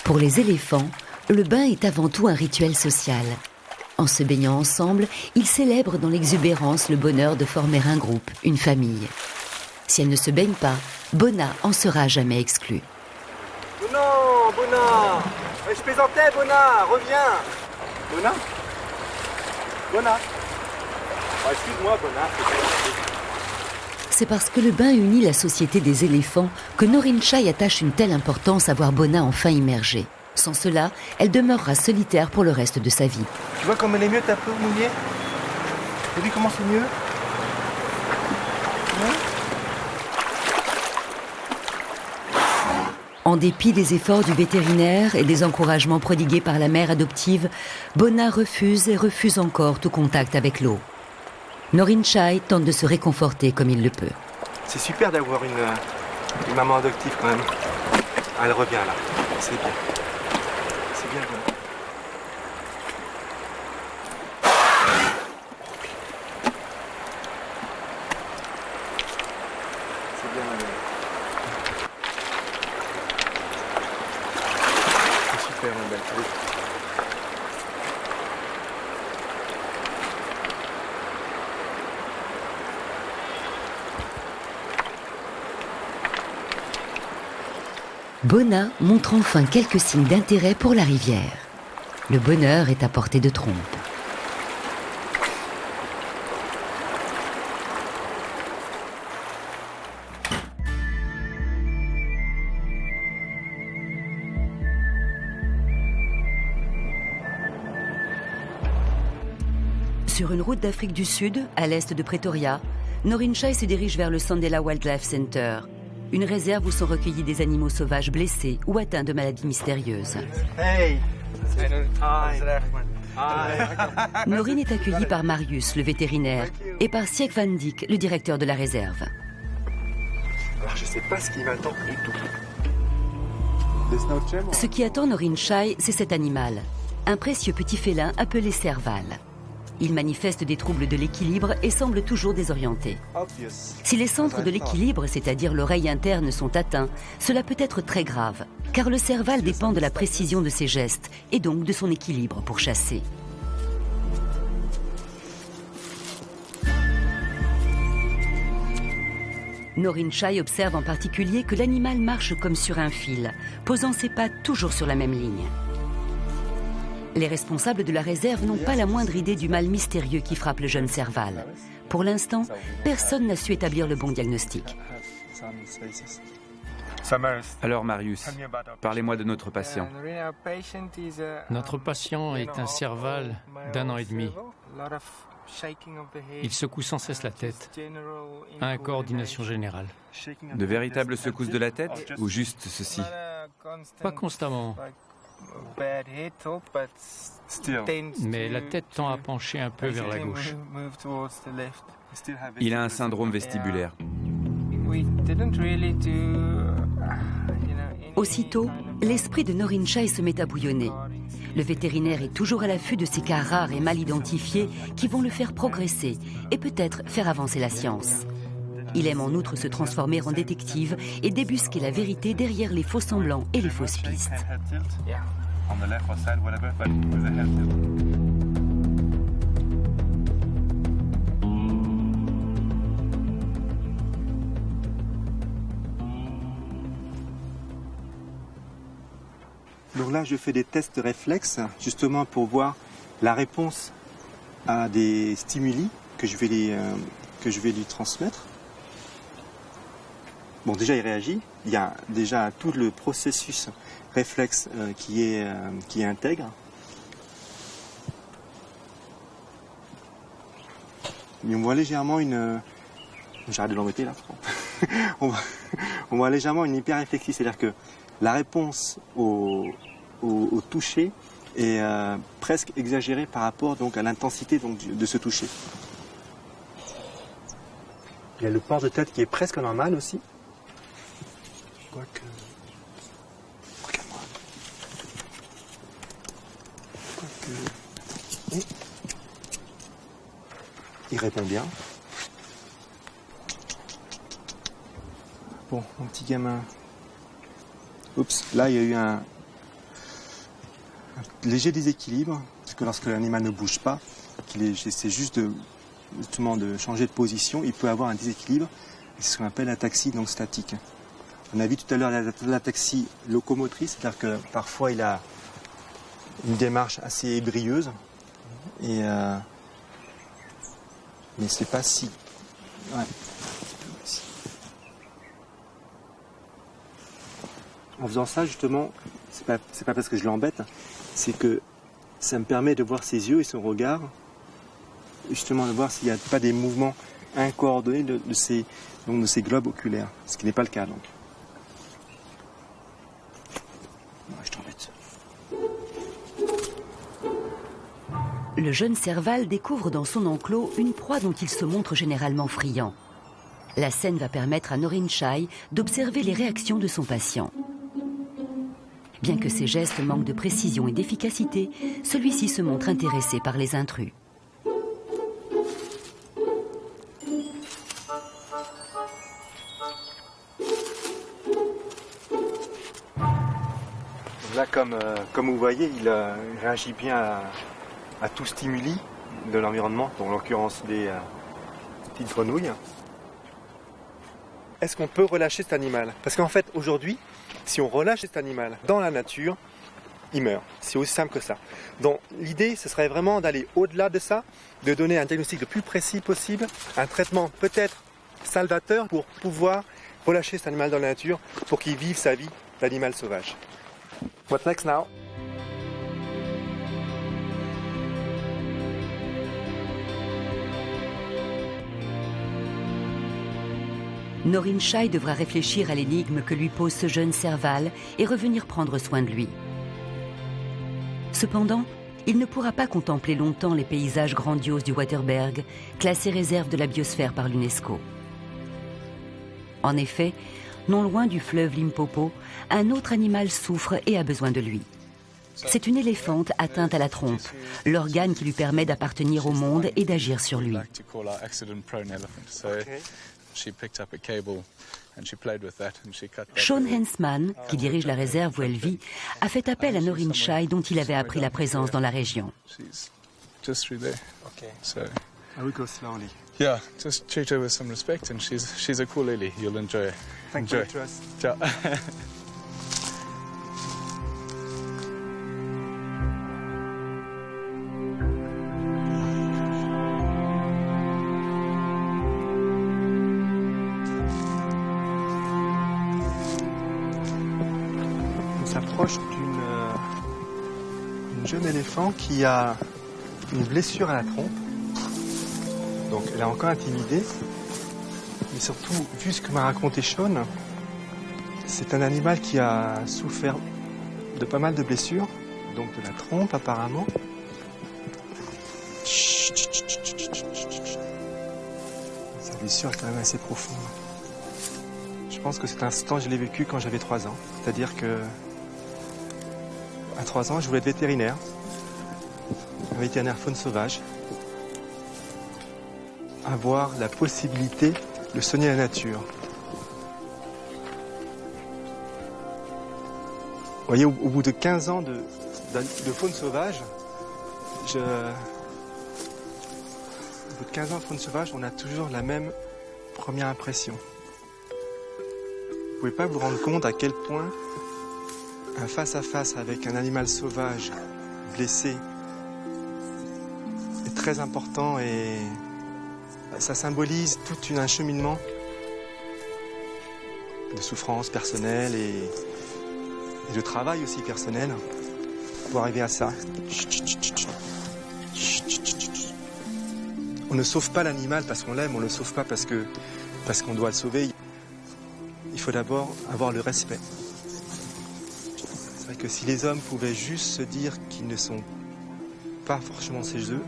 Pour les éléphants, le bain est avant tout un rituel social. En se baignant ensemble, ils célèbrent dans l'exubérance le bonheur de former un groupe, une famille. Si elle ne se baigne pas, Bona en sera jamais exclue.
Non, Bona. Je plaisantais, Bona. Reviens. Bona. Bona. Oh, excuse-moi, Bona.
C'est parce que le bain unit la société des éléphants que Norin Chai attache une telle importance à voir Bona enfin immergée. Sans cela, elle demeurera solitaire pour le reste de sa vie.
Tu vois comme elle est mieux ta peau mouillée? T'as vu comment c'est mieux?
En dépit des efforts du vétérinaire et des encouragements prodigués par la mère adoptive, Bona refuse et refuse encore tout contact avec l'eau. Norin Chai tente de se réconforter comme il le peut.
C'est super d'avoir une maman adoptive quand même. Ah, elle revient là, c'est bien. C'est bien, Bona. C'est bien, Bona. C'est super, ma belle. Oui.
Bona montre enfin quelques signes d'intérêt pour la rivière. Le bonheur est à portée de trompe. Sur une route d'Afrique du Sud, à l'est de Pretoria, Norin Chai se dirige vers le Sandela Wildlife Center, une réserve où sont recueillis des animaux sauvages blessés ou atteints de maladies mystérieuses.
Hey!
Norin est accueillie par Marius, le vétérinaire, et par Sieg van Dijk, le directeur de la réserve.
Alors je sais pas ce qui m'attend du tout.
Ce qui attend Norin Chai, c'est cet animal, un précieux petit félin appelé serval. Il manifeste des troubles de l'équilibre et semble toujours désorienté. Si les centres de l'équilibre, c'est-à-dire l'oreille interne, sont atteints, cela peut être très grave, car le serval dépend de la précision de ses gestes et donc de son équilibre pour chasser. Norin Chai observe en particulier que l'animal marche comme sur un fil, posant ses pattes toujours sur la même ligne. Les responsables de la réserve n'ont pas la moindre idée du mal mystérieux qui frappe le jeune serval. Pour l'instant, personne n'a su établir le bon diagnostic.
Alors Marius, parlez-moi de notre patient.
Notre patient est un serval d'1 an et demi. Il secoue sans cesse la tête. Incoordination générale.
De véritables secousses de la tête ou juste ceci?
Pas constamment. Mais la tête tend à pencher un peu vers la gauche.
Il a un syndrome vestibulaire.
Aussitôt, l'esprit de Norin Chai se met à bouillonner. Le vétérinaire est toujours à l'affût de ces cas rares et mal identifiés qui vont le faire progresser et peut-être faire avancer la science. Il aime en outre se transformer en détective et débusquer la vérité derrière les faux semblants et les fausses pistes.
Donc là, je fais des tests réflexes, justement pour voir la réponse à des stimuli que je vais lui transmettre. Bon, déjà, il réagit. Il y a déjà tout le processus réflexe qui est intègre. Mais on voit légèrement une... J'arrête de l'embêter là. on voit légèrement une hyperréflexie, c'est-à-dire que la réponse au toucher est presque exagérée par rapport donc, à l'intensité donc, de ce toucher. Il y a le port de tête qui est presque normal aussi. Quoique... Regarde-moi. Quoique... Il répond bien. Bon, mon petit gamin... Oups, là il y a eu un léger déséquilibre, parce que lorsque l'animal ne bouge pas, qu'il essaie juste justement de changer de position, il peut avoir un déséquilibre, c'est ce qu'on appelle l'ataxie donc statique. On a vu tout à l'heure l'ataxie locomotrice, c'est-à-dire que parfois il a une démarche assez ébrieuse, et mais c'est pas si... Ouais. En faisant ça, justement, c'est pas parce que je l'embête, c'est que ça me permet de voir ses yeux et son regard, justement de voir s'il n'y a pas des mouvements incoordonnés de ces globes oculaires, ce qui n'est pas le cas donc. Ouais, je t'embête.
Le jeune Serval découvre dans son enclos une proie dont il se montre généralement friand. La scène va permettre à Norin Chai d'observer les réactions de son patient. Bien que ses gestes manquent de précision et d'efficacité, celui-ci se montre intéressé par les intrus.
Là, comme vous voyez, il réagit bien à tout stimuli de l'environnement, en l'occurrence des petites grenouilles. Est-ce qu'on peut relâcher cet animal? Parce qu'en fait, aujourd'hui, si on relâche cet animal dans la nature, il meurt. C'est aussi simple que ça. Donc l'idée, ce serait vraiment d'aller au-delà de ça, de donner un diagnostic le plus précis possible, un traitement peut-être salvateur pour pouvoir relâcher cet animal dans la nature pour qu'il vive sa vie d'animal sauvage. What's next now?
Norin Chai devra réfléchir à l'énigme que lui pose ce jeune Serval et revenir prendre soin de lui. Cependant, il ne pourra pas contempler longtemps les paysages grandioses du Waterberg, classés réserve de la biosphère par l'UNESCO. En effet, non loin du fleuve Limpopo, un autre animal souffre et a besoin de lui. C'est une éléphante atteinte à la trompe, l'organe qui lui permet d'appartenir au monde et d'agir sur lui. Sean Hensman, qui dirige la réserve où elle vit, a fait appel à Norin Chai dont il avait appris la présence dans la région.
I will go slowly.
Yeah, just treat her with some respect, and she's a cool lily. You'll enjoy it.
Thank you, Trust.
Ciao.
On s'approche d'une jeune éléphant qui a une blessure à la trompe. Donc elle est encore intimidée. Mais surtout, vu ce que m'a raconté Sean, c'est un animal qui a souffert de pas mal de blessures, donc de la trompe apparemment. Sa blessure est quand même assez profonde. Je pense que cet instant, je l'ai vécu quand j'avais 3 ans. C'est-à-dire que à 3 ans, je voulais être vétérinaire. Un vétérinaire faune sauvage. Avoir la possibilité de soigner la nature. Vous voyez, au bout de 15 ans de faune sauvage, au bout de 15 ans de faune sauvage, on a toujours la même première impression. Vous pouvez pas vous rendre compte à quel point un face-à-face avec un animal sauvage blessé est très important et ça symbolise tout un cheminement de souffrance personnelle et de travail aussi personnel pour arriver à ça. On ne sauve pas l'animal parce qu'on l'aime, on ne le sauve pas parce qu'on doit le sauver. Il faut d'abord avoir le respect. C'est vrai que si les hommes pouvaient juste se dire qu'ils ne sont pas forcément chez eux,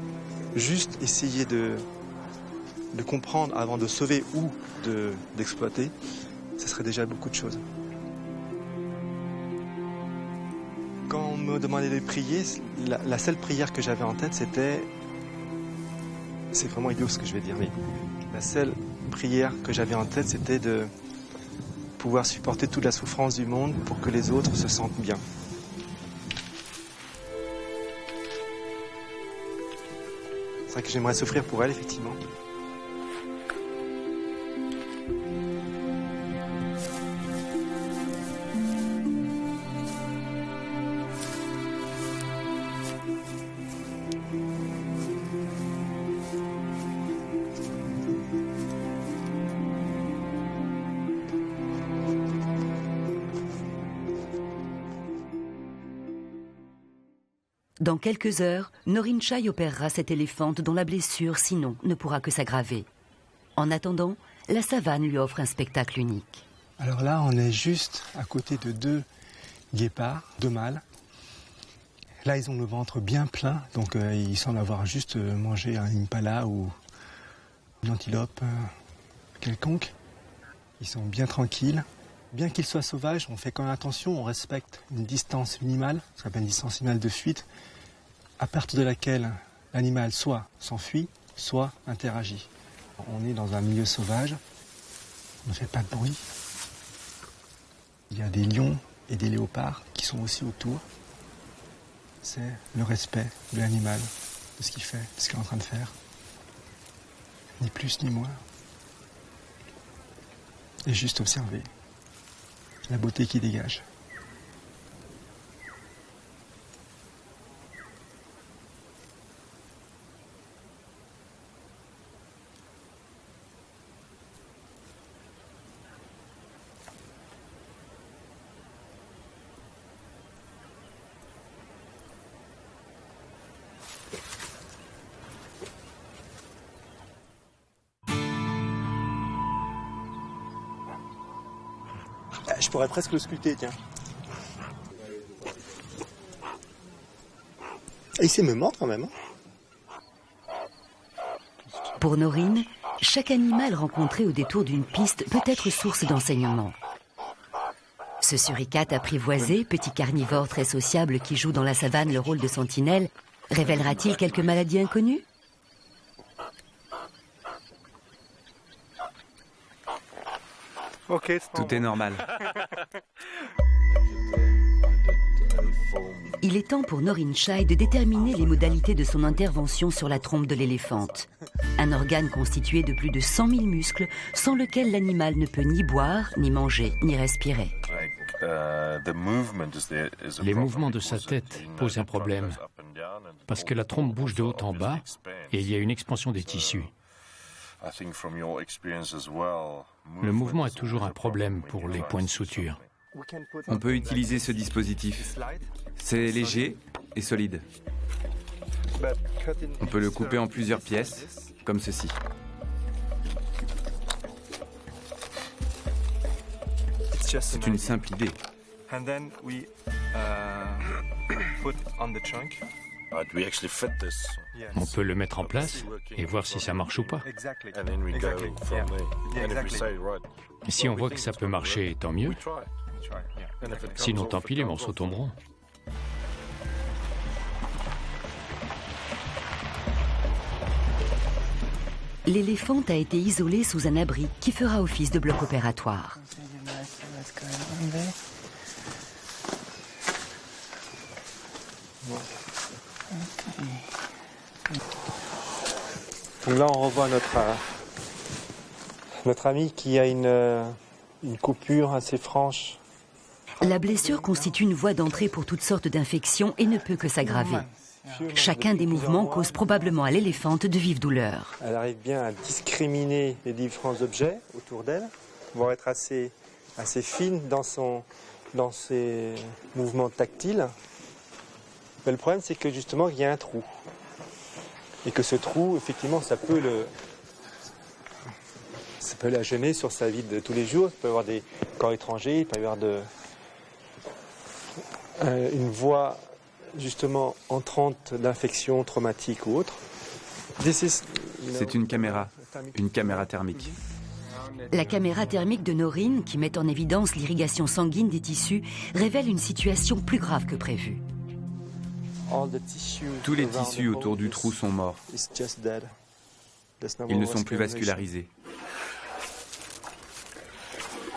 juste essayer de comprendre avant de sauver ou d'exploiter, ce serait déjà beaucoup de choses. Quand on me demandait de prier, la seule prière que j'avais en tête, c'est vraiment idiot ce que je vais dire, mais la seule prière que j'avais en tête, c'était de pouvoir supporter toute la souffrance du monde pour que les autres se sentent bien. C'est vrai que j'aimerais souffrir pour elle, effectivement.
Dans quelques heures, Norin Chai opérera cette éléphante dont la blessure, sinon, ne pourra que s'aggraver. En attendant, la savane lui offre un spectacle unique.
Alors là, on est juste à côté de 2 guépards, 2 mâles. Là, ils ont le ventre bien plein, donc ils semblent avoir juste mangé un impala ou une antilope quelconque. Ils sont bien tranquilles. Bien qu'ils soient sauvages, on fait quand même attention, on respecte une distance minimale, ce qu'on appelle une distance minimale de fuite, à partir de laquelle l'animal soit s'enfuit, soit interagit. On est dans un milieu sauvage, on ne fait pas de bruit. Il y a des lions et des léopards qui sont aussi autour. C'est le respect de l'animal, de ce qu'il fait, de ce qu'il est en train de faire. Ni plus ni moins. Et juste observer la beauté qui dégage. Je pourrais presque le sculpter, tiens. Et il sait me mordre quand même.
Pour Norin, chaque animal rencontré au détour d'une piste peut être source d'enseignement. Ce suricate apprivoisé, petit carnivore très sociable qui joue dans la savane le rôle de sentinelle, révélera-t-il quelques maladies inconnues ?
Tout est normal.
Il est temps pour Norin Chai de déterminer les modalités de son intervention sur la trompe de l'éléphante. Un organe constitué de plus de 100 000 muscles, sans lequel l'animal ne peut ni boire, ni manger, ni respirer.
Les mouvements de sa tête posent un problème, parce que la trompe bouge de haut en bas et il y a une expansion des tissus. Le mouvement est toujours un problème pour les points de suture.
On peut utiliser ce dispositif. C'est léger et solide. On peut le couper en plusieurs pièces, comme ceci. C'est une simple idée.
On peut le mettre en place et voir si ça marche ou pas. Et si on voit que ça peut marcher, tant mieux. Sinon, tant pis, les morceaux tomberont.
L'éléphante a été isolée sous un abri qui fera office de bloc opératoire.
Donc là, on revoit notre ami qui a une coupure assez franche.
La blessure constitue une voie d'entrée pour toutes sortes d'infections et ne peut que s'aggraver. Chacun des mouvements cause probablement à l'éléphante de vives douleurs.
Elle arrive bien à discriminer les différents objets autour d'elle, vont être assez fine dans ses mouvements tactiles. Mais le problème, c'est que justement, il y a un trou. Et que ce trou, effectivement, ça peut la gêner sur sa vie de tous les jours. Il peut y avoir des corps étrangers, il peut y avoir une voie justement entrante d'infections traumatiques ou autres.
C'est une caméra thermique.
La caméra thermique de Noreen, qui met en évidence l'irrigation sanguine des tissus, révèle une situation plus grave que prévu.
Tous les tissus autour du trou sont morts. Ils ne sont plus vascularisés.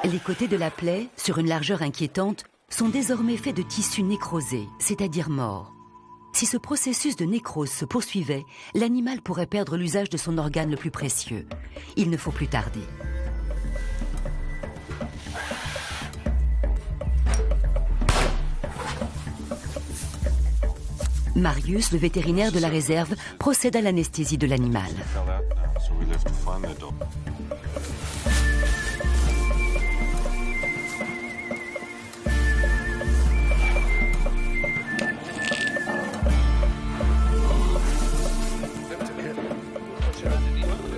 Les côtés de la plaie, sur une largeur inquiétante, sont désormais faits de tissus nécrosés, c'est-à-dire morts. Si ce processus de nécrose se poursuivait, l'animal pourrait perdre l'usage de son organe le plus précieux. Il ne faut plus tarder. Marius, le vétérinaire de la réserve, procède à l'anesthésie de l'animal.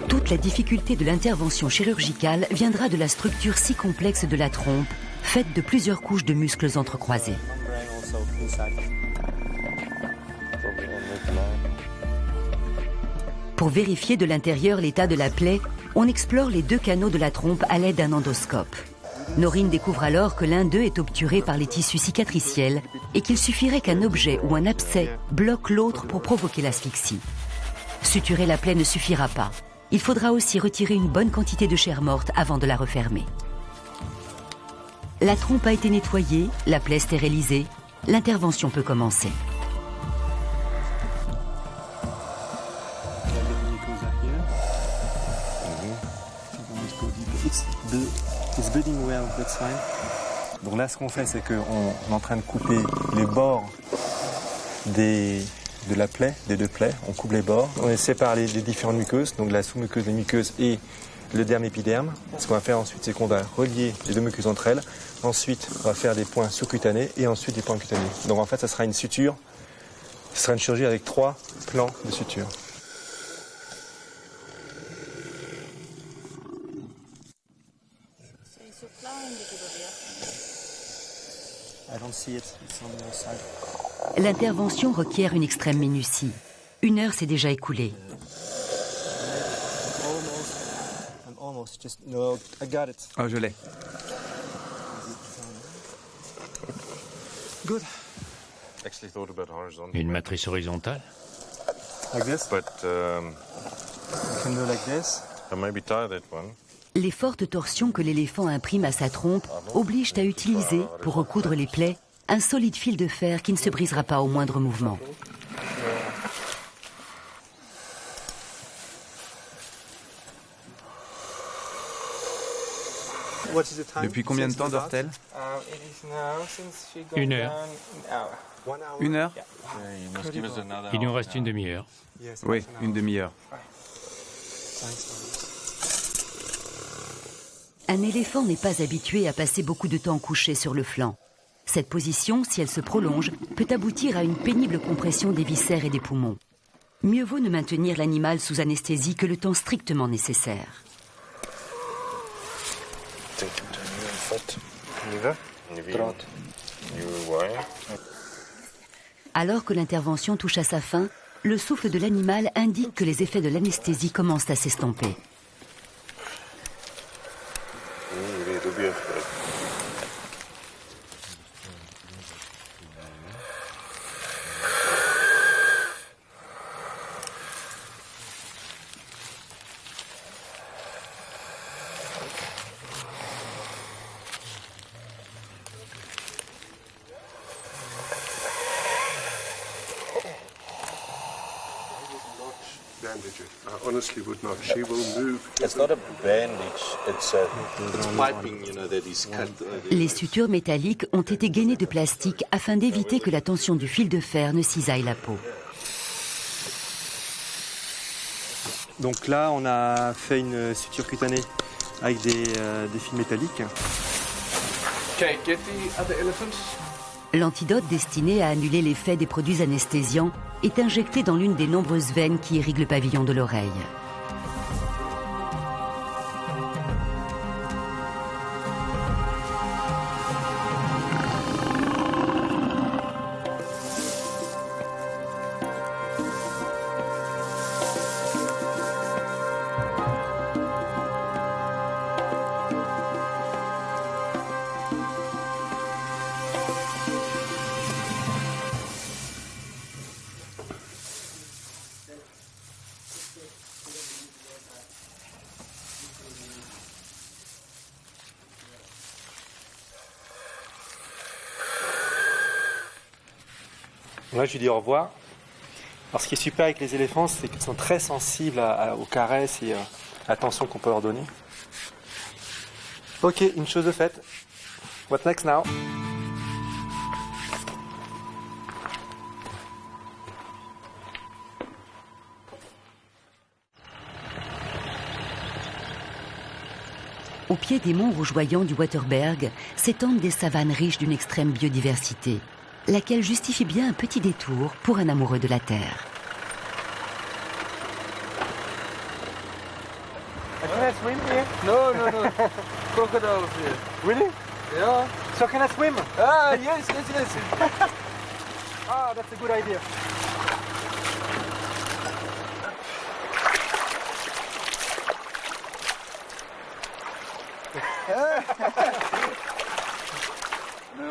Toute la difficulté de l'intervention chirurgicale viendra de la structure si complexe de la trompe, faite de plusieurs couches de muscles entrecroisés. Pour vérifier de l'intérieur l'état de la plaie, on explore les deux canaux de la trompe à l'aide d'un endoscope. Noreen découvre alors que l'un d'eux est obturé par les tissus cicatriciels et qu'il suffirait qu'un objet ou un abcès bloque l'autre pour provoquer l'asphyxie. Suturer la plaie ne suffira pas. Il faudra aussi retirer une bonne quantité de chair morte avant de la refermer. La trompe a été nettoyée, la plaie stérilisée. L'intervention peut commencer.
Donc là, ce qu'on fait, c'est qu'on est en train de couper les bords de la plaie, des deux plaies. On coupe les bords, on sépare les différentes muqueuses, donc la sous-muqueuse, les muqueuses et le derme-épiderme. Ce qu'on va faire ensuite, c'est qu'on va relier les deux muqueuses entre elles. Ensuite, on va faire des points sous-cutanés et ensuite des points cutanés. Donc en fait, ça sera une suture. Ce sera une chirurgie avec 3 plans de suture.
L'intervention requiert une extrême minutie. 1 heure s'est déjà écoulée.
Oh, je l'ai.
Une matrice horizontale.
Les fortes torsions que l'éléphant imprime à sa trompe obligent à utiliser, pour recoudre les plaies, un solide fil de fer qui ne se brisera pas au moindre mouvement.
Depuis combien de temps dort-elle?
1 heure.
1 heure?
Il nous reste une demi-heure.
Oui, une demi-heure.
Un éléphant n'est pas habitué à passer beaucoup de temps couché sur le flanc. Cette position, si elle se prolonge, peut aboutir à une pénible compression des viscères et des poumons. mieux vaut ne maintenir l'animal sous anesthésie que le temps strictement nécessaire. Alors que l'intervention touche à sa fin, le souffle de l'animal indique que les effets de l'anesthésie commencent à s'estomper.
Honestly would not. She will move. It's not a bandage. It's piping, you know, that is cut.
Les sutures métalliques ont été gainées de plastique afin d'éviter que la tension du fil de fer ne cisaille la peau.
Donc là, on a fait une suture cutanée avec des fils métalliques.
Okay, get the other elephants.
L'antidote destiné à annuler l'effet des produits anesthésiants est injecté dans l'une des nombreuses veines qui irriguent le pavillon de l'oreille.
Là, je lui dis au revoir. Alors, ce qui est super avec les éléphants, c'est qu'ils sont très sensibles aux caresses et à l'attention qu'on peut leur donner. Ok, une chose de faite. What next now?
Au pied des monts rougeoyants du Waterberg s'étendent des savanes riches d'une extrême biodiversité, laquelle justifie bien un petit détour pour un amoureux de la terre.
Can I swim here?
No, no, no. Crocodiles here.
Really?
Yeah.
So can I swim?
Ah, yes, yes, yes.
Ah, that's a good idea.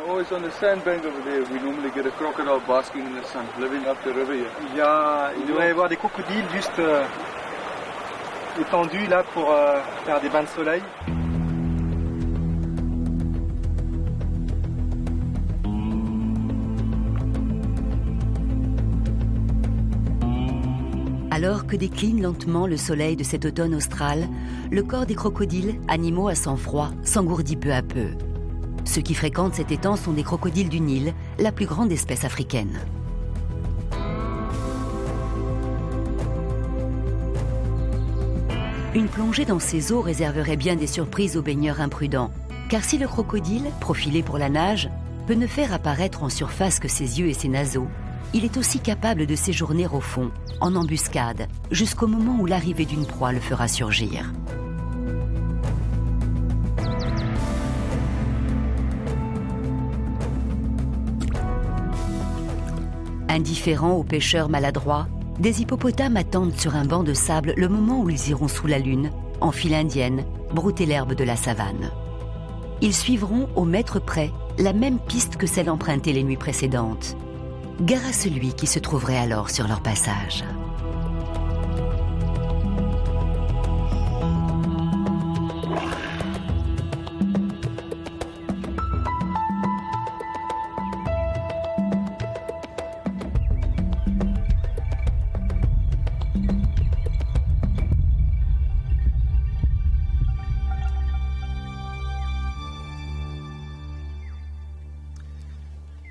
Always on the sandbank over there, we normally get a crocodile basking in the sun, living up the river here.
Il devrait y avoir des crocodiles juste étendus là pour faire des bains de soleil.
Alors que décline lentement le soleil de cet automne austral, le corps des crocodiles, animaux à sang froid, s'engourdit peu à peu. Ceux qui fréquentent cet étang sont des crocodiles du Nil, la plus grande espèce africaine. Une plongée dans ces eaux réserverait bien des surprises aux baigneurs imprudents, car si le crocodile, profilé pour la nage, peut ne faire apparaître en surface que ses yeux et ses naseaux, il est aussi capable de séjourner au fond, en embuscade, jusqu'au moment où l'arrivée d'une proie le fera surgir. Indifférents aux pêcheurs maladroits, des hippopotames attendent sur un banc de sable le moment où ils iront sous la lune, en file indienne, brouter l'herbe de la savane. Ils suivront au mètre près la même piste que celle empruntée les nuits précédentes. Gare à celui qui se trouverait alors sur leur passage.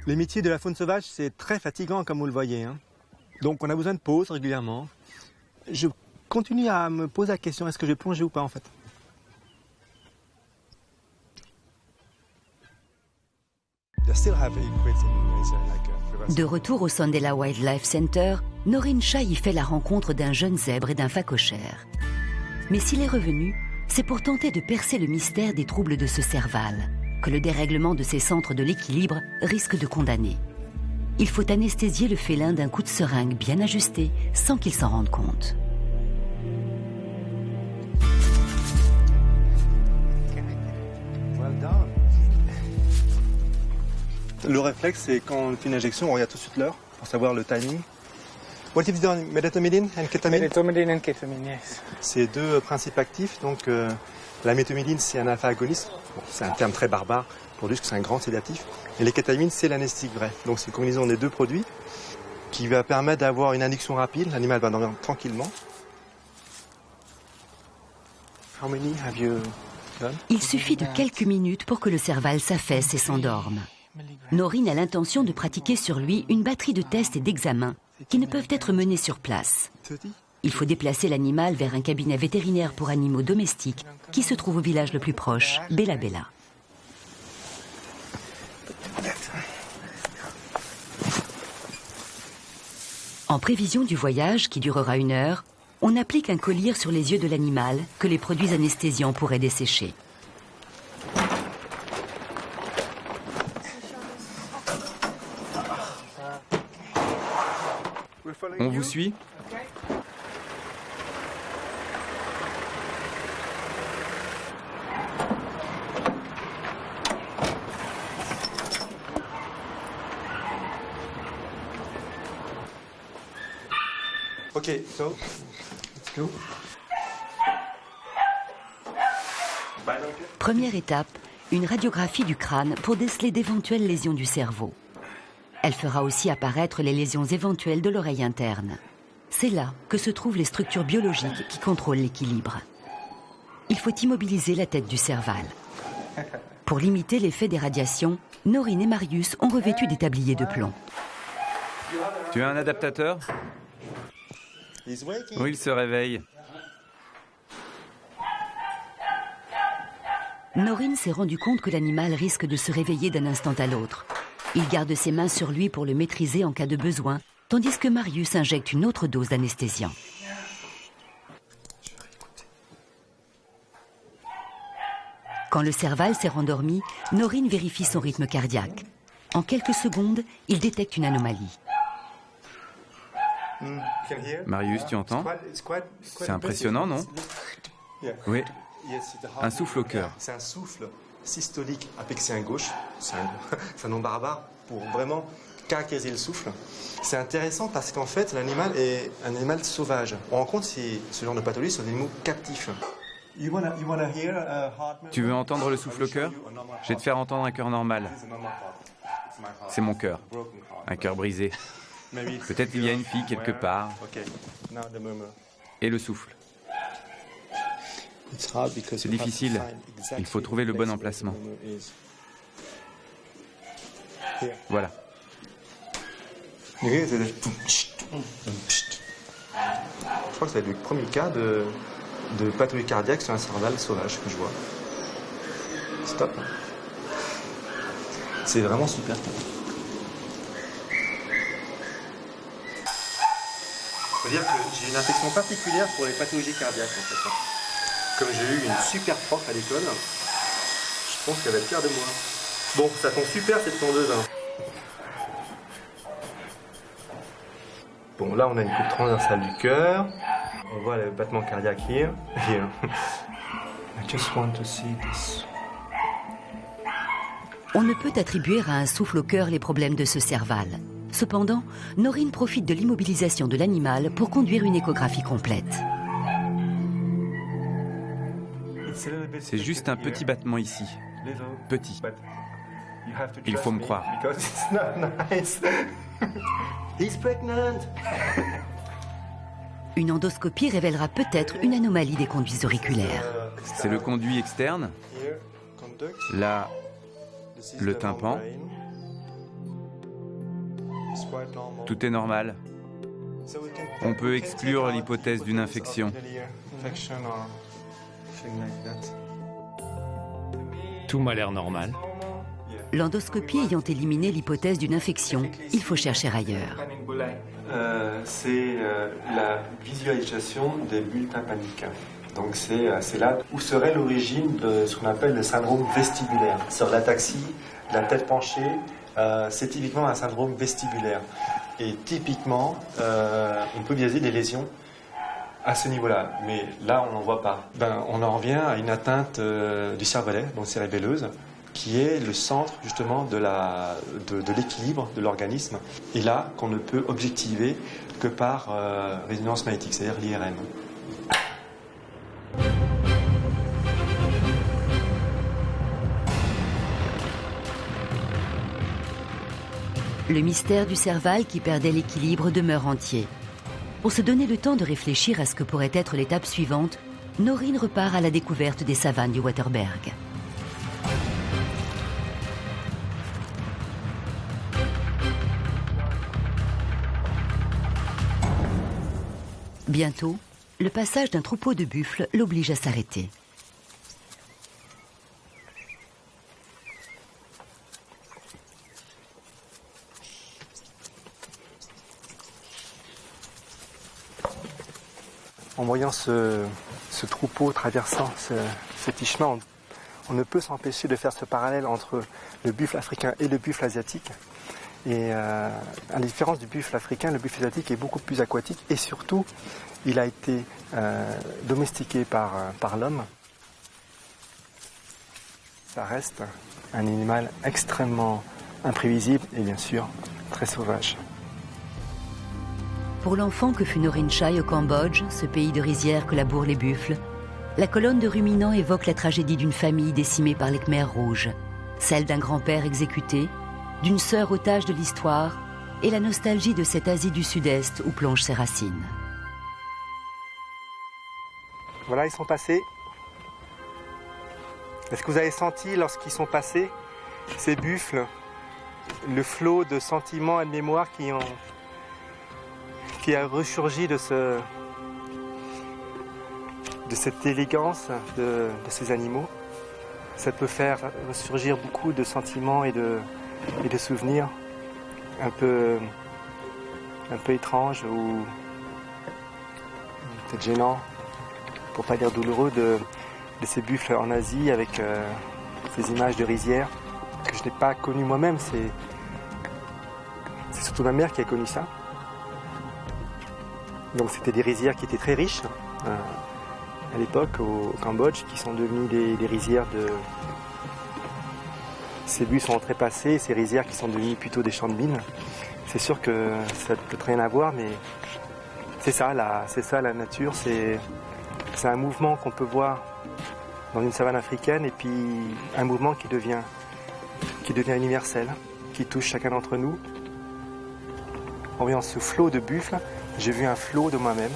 Les métiers de la faune sauvage, c'est très fatigant comme vous le voyez. Hein. Donc on a besoin de pause régulièrement. Je continue à me poser la question, est-ce que je vais plonger ou pas en fait? They still have equids in Indonesia, like
De retour au Sandela Wildlife Center, Noreen Shah y fait la rencontre d'un jeune zèbre et d'un phacochère. Mais s'il est revenu, c'est pour tenter de percer le mystère des troubles de ce serval, que le dérèglement de ses centres de l'équilibre risque de condamner. Il faut anesthésier le félin d'un coup de seringue bien ajusté, sans qu'il s'en rende compte.
Le réflexe, c'est quand on fait une injection, on regarde tout de suite l'heure pour savoir le timing. What have you done? Méthamphétamine and kétamine? Méthamphétamine and kétamine, yes. C'est deux principes actifs. Donc, la méthamphétamine, c'est un alpha-agoniste. Bon, c'est un terme très barbare pour dire que c'est un grand sédatif. Et les kétamines, c'est l'anesthésique vrai. Donc, c'est une combinaison des deux produits qui va permettre d'avoir une induction rapide. L'animal va dormir tranquillement. How many have you done?
Il suffit de quelques minutes pour que le serval s'affaisse et s'endorme. Noreen a l'intention de pratiquer sur lui une batterie de tests et d'examens qui ne peuvent être menés sur place. Il faut déplacer l'animal vers un cabinet vétérinaire pour animaux domestiques qui se trouve au village le plus proche, Bella Bella. En prévision du voyage, qui durera 1 heure, on applique un collier sur les yeux de l'animal que les produits anesthésiants pourraient dessécher.
On vous suit?
Ok, so, let's go.
Première étape, une radiographie du crâne pour déceler d'éventuelles lésions du cerveau. Elle fera aussi apparaître les lésions éventuelles de l'oreille interne. C'est là que se trouvent les structures biologiques qui contrôlent l'équilibre. Il faut immobiliser la tête du serval. Pour limiter l'effet des radiations, Noreen et Marius ont revêtu des tabliers de plomb.
Tu as un adaptateur? Oui, il se réveille.
Noreen s'est rendu compte que l'animal risque de se réveiller d'un instant à l'autre. Il garde ses mains sur lui pour le maîtriser en cas de besoin, tandis que Marius injecte une autre dose d'anesthésiant. Quand le serval s'est rendormi, Noreen vérifie son rythme cardiaque. En quelques secondes, il détecte une anomalie.
Marius, tu entends? C'est impressionnant, non? Oui. Un souffle au cœur.
C'est un souffle systolique apexien gauche. C'est un nom barbare pour vraiment caractériser le souffle. C'est intéressant parce qu'en fait, l'animal est un animal sauvage. On rencontre ce genre de pathologie sur des animaux captifs.
Tu veux entendre le souffle au cœur? Je vais te faire entendre un cœur normal. C'est mon cœur. Un cœur brisé. Peut-être qu'il y a une fille quelque part. Et le souffle. C'est difficile. Il faut trouver le bon emplacement. Voilà.
Je crois que c'est le premier cas de pathologie cardiaque sur un serval sauvage que je vois. Stop. C'est vraiment super. Il faut dire que j'ai une affection particulière pour les pathologies cardiaques en fait. Comme j'ai eu une super prof à l'école, je pense qu'elle va être fière de moi. Bon, ça tombe super cette tondeuse. Bon, là on a une coupe transversale du cœur. On voit le battement cardiaque here. I just want to see this.
On ne peut attribuer à un souffle au cœur les problèmes de ce serval. Cependant, Noreen profite de l'immobilisation de l'animal pour conduire une échographie complète.
C'est juste un petit battement ici. Petit. Il faut me croire.
Une endoscopie révélera peut-être une anomalie des conduits auriculaires.
C'est le conduit externe. Là, le tympan. Tout est normal. On peut exclure l'hypothèse d'une infection.
Tout m'a l'air normal.
L'endoscopie ayant éliminé l'hypothèse d'une infection, il faut chercher ailleurs.
C'est la visualisation des bulles tympaniques. Donc c'est là où serait l'origine de ce qu'on appelle le syndrome vestibulaire. Sur l'ataxie, la tête penchée, c'est typiquement un syndrome vestibulaire. Et typiquement, on peut visualiser des lésions à ce niveau-là. Mais là, on n'en voit pas. On en revient à une atteinte du cervelet, donc cérébelleuse, qui est le centre justement de l'équilibre de l'organisme. Et là, qu'on ne peut objectiver que par résonance magnétique, c'est-à-dire l'IRM.
Le mystère du Serval qui perdait l'équilibre demeure entier. Pour se donner le temps de réfléchir à ce que pourrait être l'étape suivante, Noreen repart à la découverte des savanes du Waterberg. Bientôt, le passage d'un troupeau de buffles l'oblige à s'arrêter.
En voyant ce troupeau traversant ce petit chemin, on ne peut s'empêcher de faire ce parallèle entre le buffle africain et le buffle asiatique. Et à la différence du buffle africain, le buffle asiatique est beaucoup plus aquatique et surtout, il a été domestiqué par l'homme. Ça reste un animal extrêmement imprévisible et bien sûr très sauvage.
Pour l'enfant que fut Noreen Chai au Cambodge, ce pays de rizières que labourent les buffles, la colonne de ruminants évoque la tragédie d'une famille décimée par les Khmers rouges, celle d'un grand-père exécuté, d'une sœur otage de l'histoire et la nostalgie de cette Asie du Sud-Est où plongent ses racines.
Voilà, ils sont passés. Est-ce que vous avez senti, lorsqu'ils sont passés, ces buffles, le flot de sentiments et de mémoires qui a ressurgi de cette élégance de ces animaux? Ça peut faire ressurgir beaucoup de sentiments et de souvenirs un peu étranges ou peut-être gênants, pour pas dire douloureux, de ces buffles en Asie avec ces images de rizières que je n'ai pas connues moi-même. C'est surtout ma mère qui a connu ça. Donc c'était des rizières qui étaient très riches à l'époque au Cambodge, qui sont devenues des rizières de... Ces buts sont trépassés, ces rizières qui sont devenues plutôt des champs de mines. C'est sûr que ça ne peut rien avoir, mais c'est ça la nature, c'est un mouvement qu'on peut voir dans une savane africaine et puis un mouvement qui devient universel, qui touche chacun d'entre nous. En voyant ce flot de buffles, j'ai vu un flot de moi-même.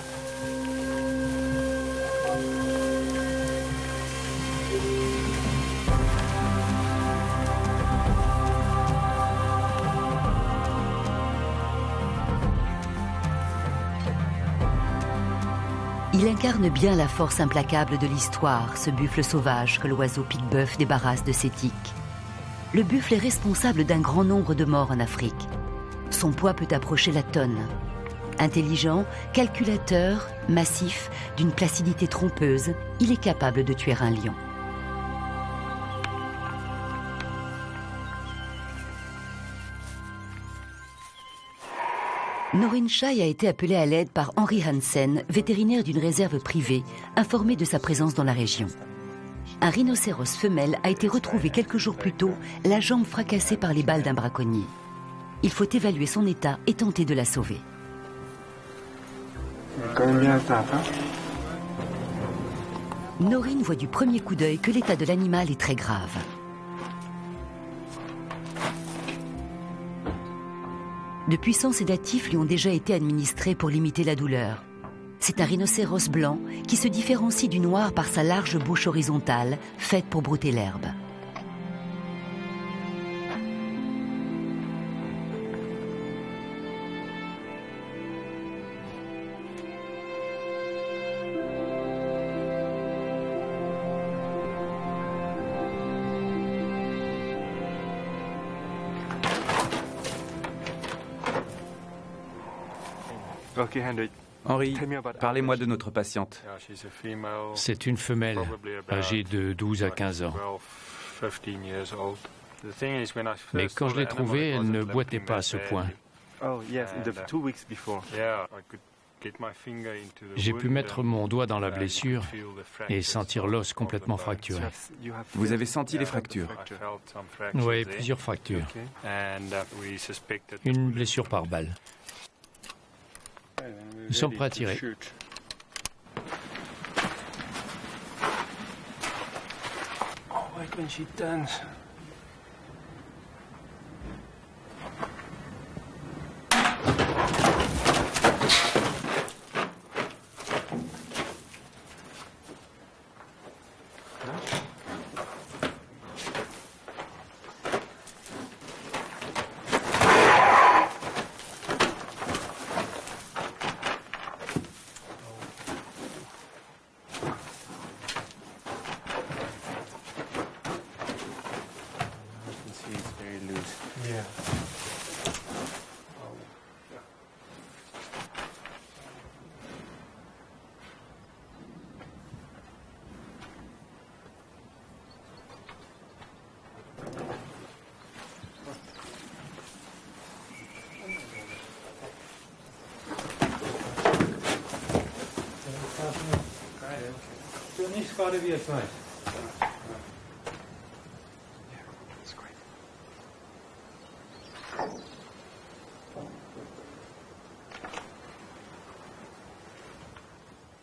Il incarne bien la force implacable de l'histoire, ce buffle sauvage que l'oiseau pique-bœuf débarrasse de ses tiques. Le buffle est responsable d'un grand nombre de morts en Afrique. Son poids peut approcher la tonne. Intelligent, calculateur, massif, d'une placidité trompeuse, il est capable de tuer un lion. Noreen Chai a été appelé à l'aide par Henry Hansen, vétérinaire d'une réserve privée, informé de sa présence dans la région. Un rhinocéros femelle a été retrouvé quelques jours plus tôt, la jambe fracassée par les balles d'un braconnier. Il faut évaluer son état et tenter de la sauver.
Elle est quand même bien atteinte, hein ?
Noreen voit du premier coup d'œil que l'état de l'animal est très grave. De puissants sédatifs lui ont déjà été administrés pour limiter la douleur. C'est un rhinocéros blanc qui se différencie du noir par sa large bouche horizontale, faite pour brouter l'herbe.
Henry, parlez-moi de notre patiente.
C'est une femelle, âgée de 12 à 15 ans. Mais quand je l'ai trouvée, elle ne boitait pas à ce point. J'ai pu mettre mon doigt dans la blessure et sentir l'os complètement fracturé.
Vous avez senti les fractures?
Oui, plusieurs fractures. Une blessure par balle. Nous sommes prêts à tirer.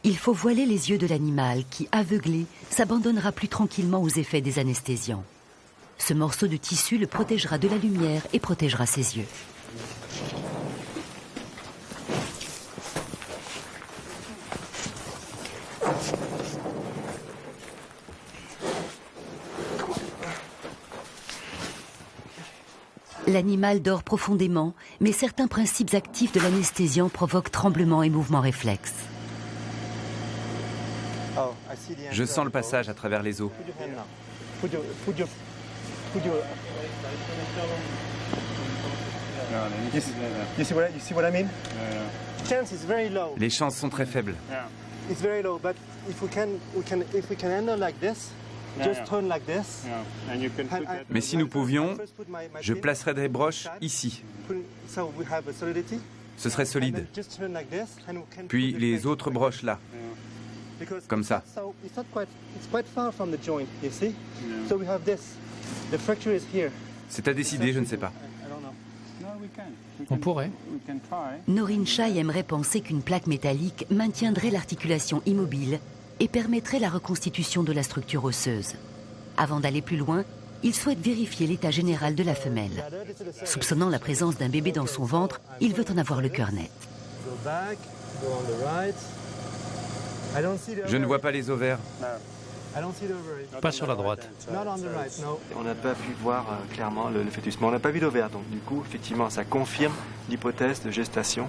Il faut voiler les yeux de l'animal qui, aveuglé, s'abandonnera plus tranquillement aux effets des anesthésiants. Ce morceau de tissu le protégera de la lumière et protégera ses yeux. L'animal dort profondément, mais certains principes actifs de l'anesthésiant provoquent tremblements et mouvements réflexes.
Je sens le passage à travers les os. Les chances sont très faibles. Mais si nous pouvions, je placerais des broches ici. Ce serait solide. Puis les autres broches là. Comme ça. C'est à décider, je ne sais pas.
On pourrait.
Noreen Chai aimerait penser qu'une plaque métallique maintiendrait l'articulation immobile et permettrait la reconstitution de la structure osseuse. Avant d'aller plus loin, il souhaite vérifier l'état général de la femelle. Soupçonnant la présence d'un bébé dans son ventre, il veut en avoir le cœur net.
Je ne vois pas les ovaires.
Pas sur la droite.
On n'a pas pu voir clairement le fœtus, mais on n'a pas vu d'ovaire. Donc du coup, effectivement, ça confirme l'hypothèse de gestation.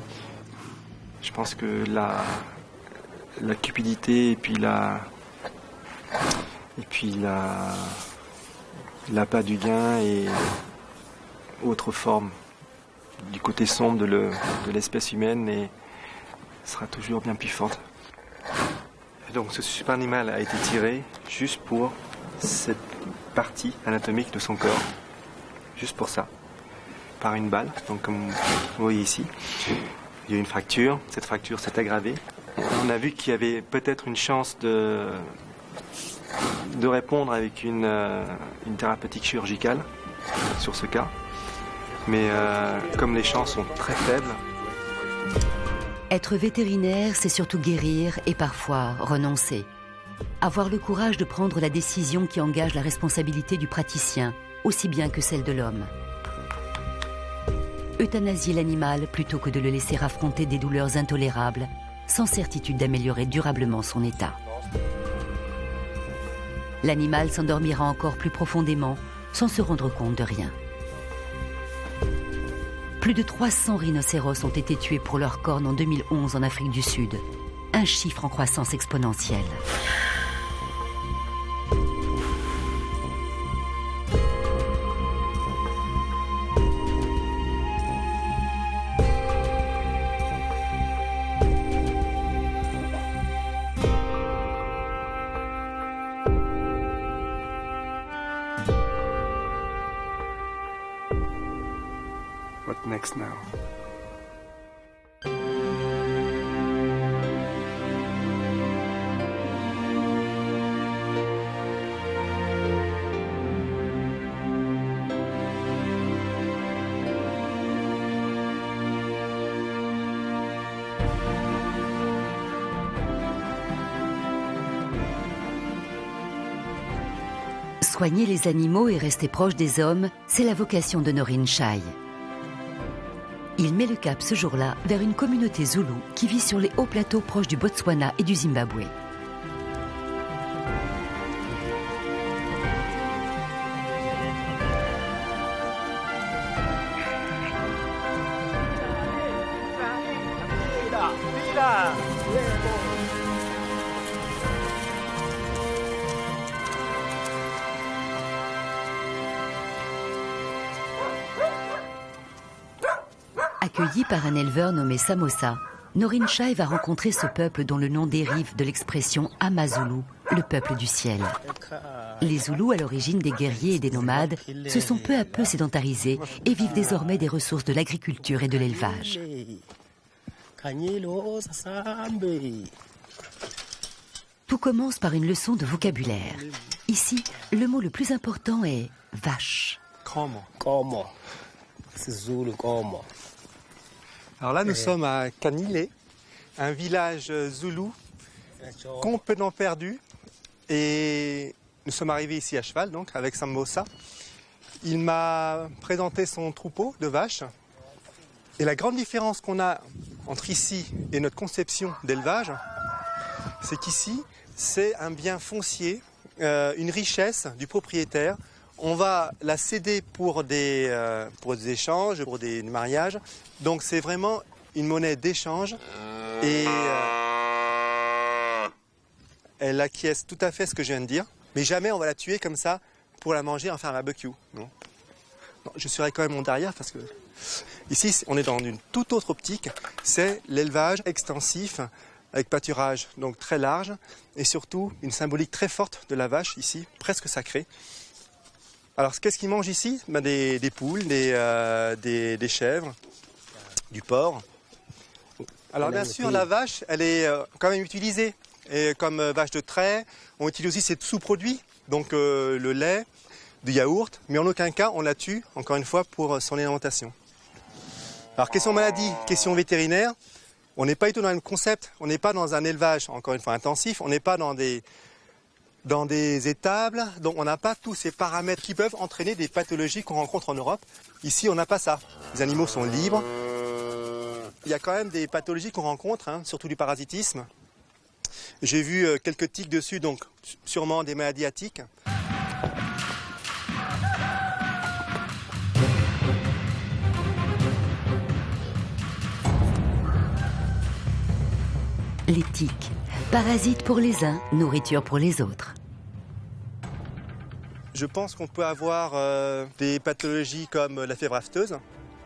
Je pense que la cupidité et puis l'appât du gain et autre forme du côté sombre de l'espèce humaine sera toujours bien plus forte. Et donc ce super animal a été tiré juste pour cette partie anatomique de son corps, juste pour ça, par une balle. Donc comme vous voyez ici, il y a une fracture, cette fracture s'est aggravée. On a vu qu'il y avait peut-être une chance de répondre avec une thérapeutique chirurgicale sur ce cas, mais comme les chances sont très faibles.
Être vétérinaire, c'est surtout guérir et parfois renoncer. Avoir le courage de prendre la décision qui engage la responsabilité du praticien, aussi bien que celle de l'homme. Euthanasier l'animal plutôt que de le laisser affronter des douleurs intolérables, sans certitude d'améliorer durablement son état. L'animal s'endormira encore plus profondément, sans se rendre compte de rien. Plus de 300 rhinocéros ont été tués pour leurs cornes en 2011 en Afrique du Sud. Un chiffre en croissance exponentielle.
next now.
Soigner les animaux et rester proche des hommes, c'est la vocation de Norin Chai. Il met le cap ce jour-là vers une communauté zoulou qui vit sur les hauts plateaux proches du Botswana et du Zimbabwe. Accueilli par un éleveur nommé Samosa, Norin Chai va rencontrer ce peuple dont le nom dérive de l'expression Amazulu, le peuple du ciel. Les Zoulous, à l'origine des guerriers et des nomades, se sont peu à peu sédentarisés et vivent désormais des ressources de l'agriculture et de l'élevage. Tout commence par une leçon de vocabulaire. Ici, le mot le plus important est « vache ».
Alors là, nous sommes à Kanile, un village zoulou complètement perdu. Et nous sommes arrivés ici à cheval, donc, avec Samosa. Il m'a présenté son troupeau de vaches. Et la grande différence qu'on a entre ici et notre conception d'élevage, c'est qu'ici, c'est un bien foncier, une richesse du propriétaire. On va la céder pour des échanges, pour des mariages. Donc c'est vraiment une monnaie d'échange et elle acquiesce tout à fait ce que je viens de dire. Mais jamais on va la tuer comme ça pour la manger, en faire un barbecue. Non. Non, je serai quand même mon derrière parce que ici on est dans une toute autre optique. C'est l'élevage extensif avec pâturage donc très large et surtout une symbolique très forte de la vache ici, presque sacrée. Alors, qu'est-ce qu'ils mangent ici? Des poules, des chèvres, du porc. Alors, bien sûr, la vache, elle est quand même utilisée et comme vache de trait. On utilise aussi ses sous-produits, donc le lait, du yaourt, mais en aucun cas, on la tue, encore une fois, pour son alimentation. Alors, question maladie, question vétérinaire. On n'est pas du tout dans le même concept. On n'est pas dans un élevage, encore une fois, intensif. On n'est pas dans des étables, donc on n'a pas tous ces paramètres qui peuvent entraîner des pathologies qu'on rencontre en Europe. Ici, on n'a pas ça. Les animaux sont libres. Il y a quand même des pathologies qu'on rencontre, hein, surtout du parasitisme. J'ai vu quelques tiques dessus, donc sûrement des maladies à tiques.
Les tiques, parasites pour les uns, nourriture pour les autres.
Je pense qu'on peut avoir des pathologies comme la fièvre afteuse,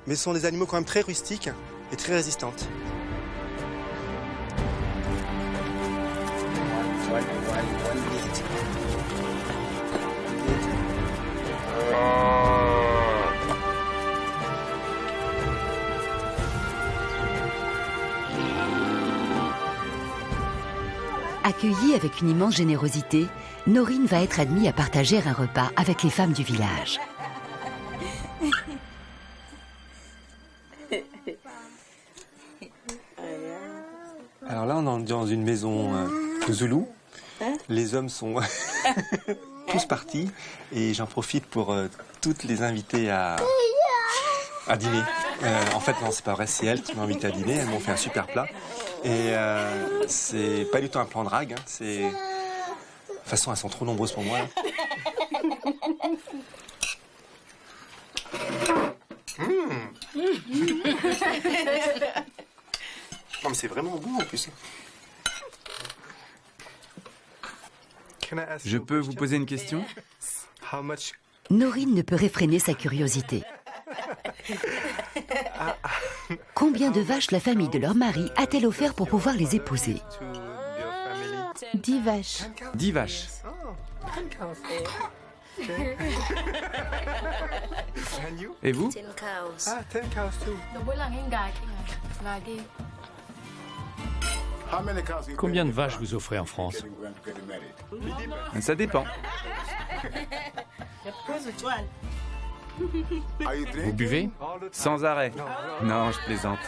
mais ce sont des animaux quand même très rustiques et très résistantes.
Accueillie avec une immense générosité, Norin va être admise à partager un repas avec les femmes du village.
Alors là, on est dans une maison zoulou. Les hommes sont tous partis et j'en profite pour toutes les inviter à dîner. En fait, non, c'est pas vrai, c'est elles qui m'ont invité à dîner. Elles m'ont fait un super plat. Et c'est pas du tout un plan drague. Hein, c'est... De toute façon, elles sont trop nombreuses pour moi. Là. Non, mais c'est vraiment bon en plus.
Je peux vous poser une question?
Norin ne peut réfréner sa curiosité. Combien de vaches la famille de leur mari a-t-elle offert pour pouvoir les épouser?
10 vaches.
10 vaches. Et vous?
10 cows too.
Combien de vaches vous offrez en France?
Ça dépend.
Vous buvez?
Sans arrêt. Non, je plaisante.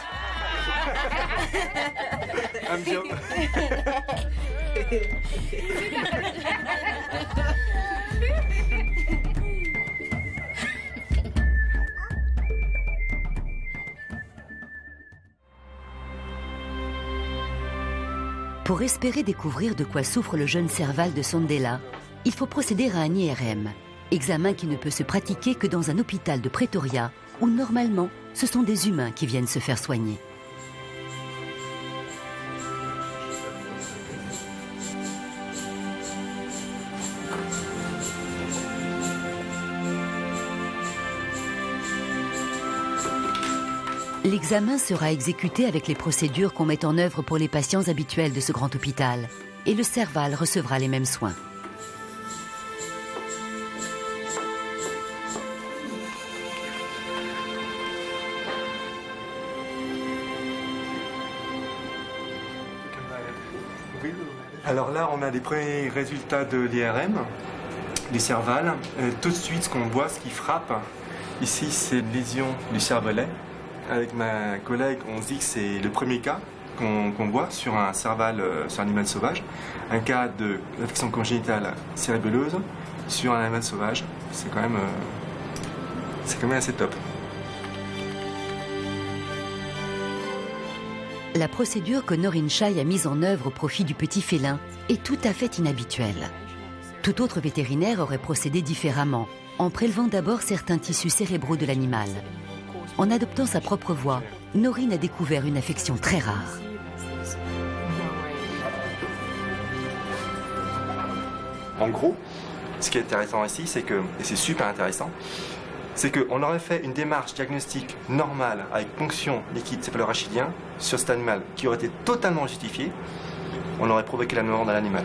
Pour espérer découvrir de quoi souffre le jeune Serval de Sondela, il faut procéder à un IRM, examen qui ne peut se pratiquer que dans un hôpital de Pretoria, où normalement, ce sont des humains qui viennent se faire soigner. L'examen sera exécuté avec les procédures qu'on met en œuvre pour les patients habituels de ce grand hôpital, et le Serval recevra les mêmes soins.
Alors là, on a les premiers résultats de l'IRM, du Serval. Tout de suite, ce qu'on voit, ce qui frappe, ici, c'est une lésion du cervelet. Avec ma collègue, on se dit que c'est le premier cas qu'on voit sur un Serval, sur un animal sauvage. Un cas d'infection congénitale cérébelleuse sur un animal sauvage. C'est quand même assez top.
La procédure que Noreen Chai a mise en œuvre au profit du petit félin est tout à fait inhabituelle. Tout autre vétérinaire aurait procédé différemment, en prélevant d'abord certains tissus cérébraux de l'animal. En adoptant sa propre voie, Noreen a découvert une affection très rare.
En gros, ce qui est intéressant ici, c'est que, et c'est super intéressant, c'est qu'on aurait fait une démarche diagnostique normale avec ponction liquide céphalorachidien sur cet animal qui aurait été totalement justifiée, on aurait provoqué la mort de l'animal.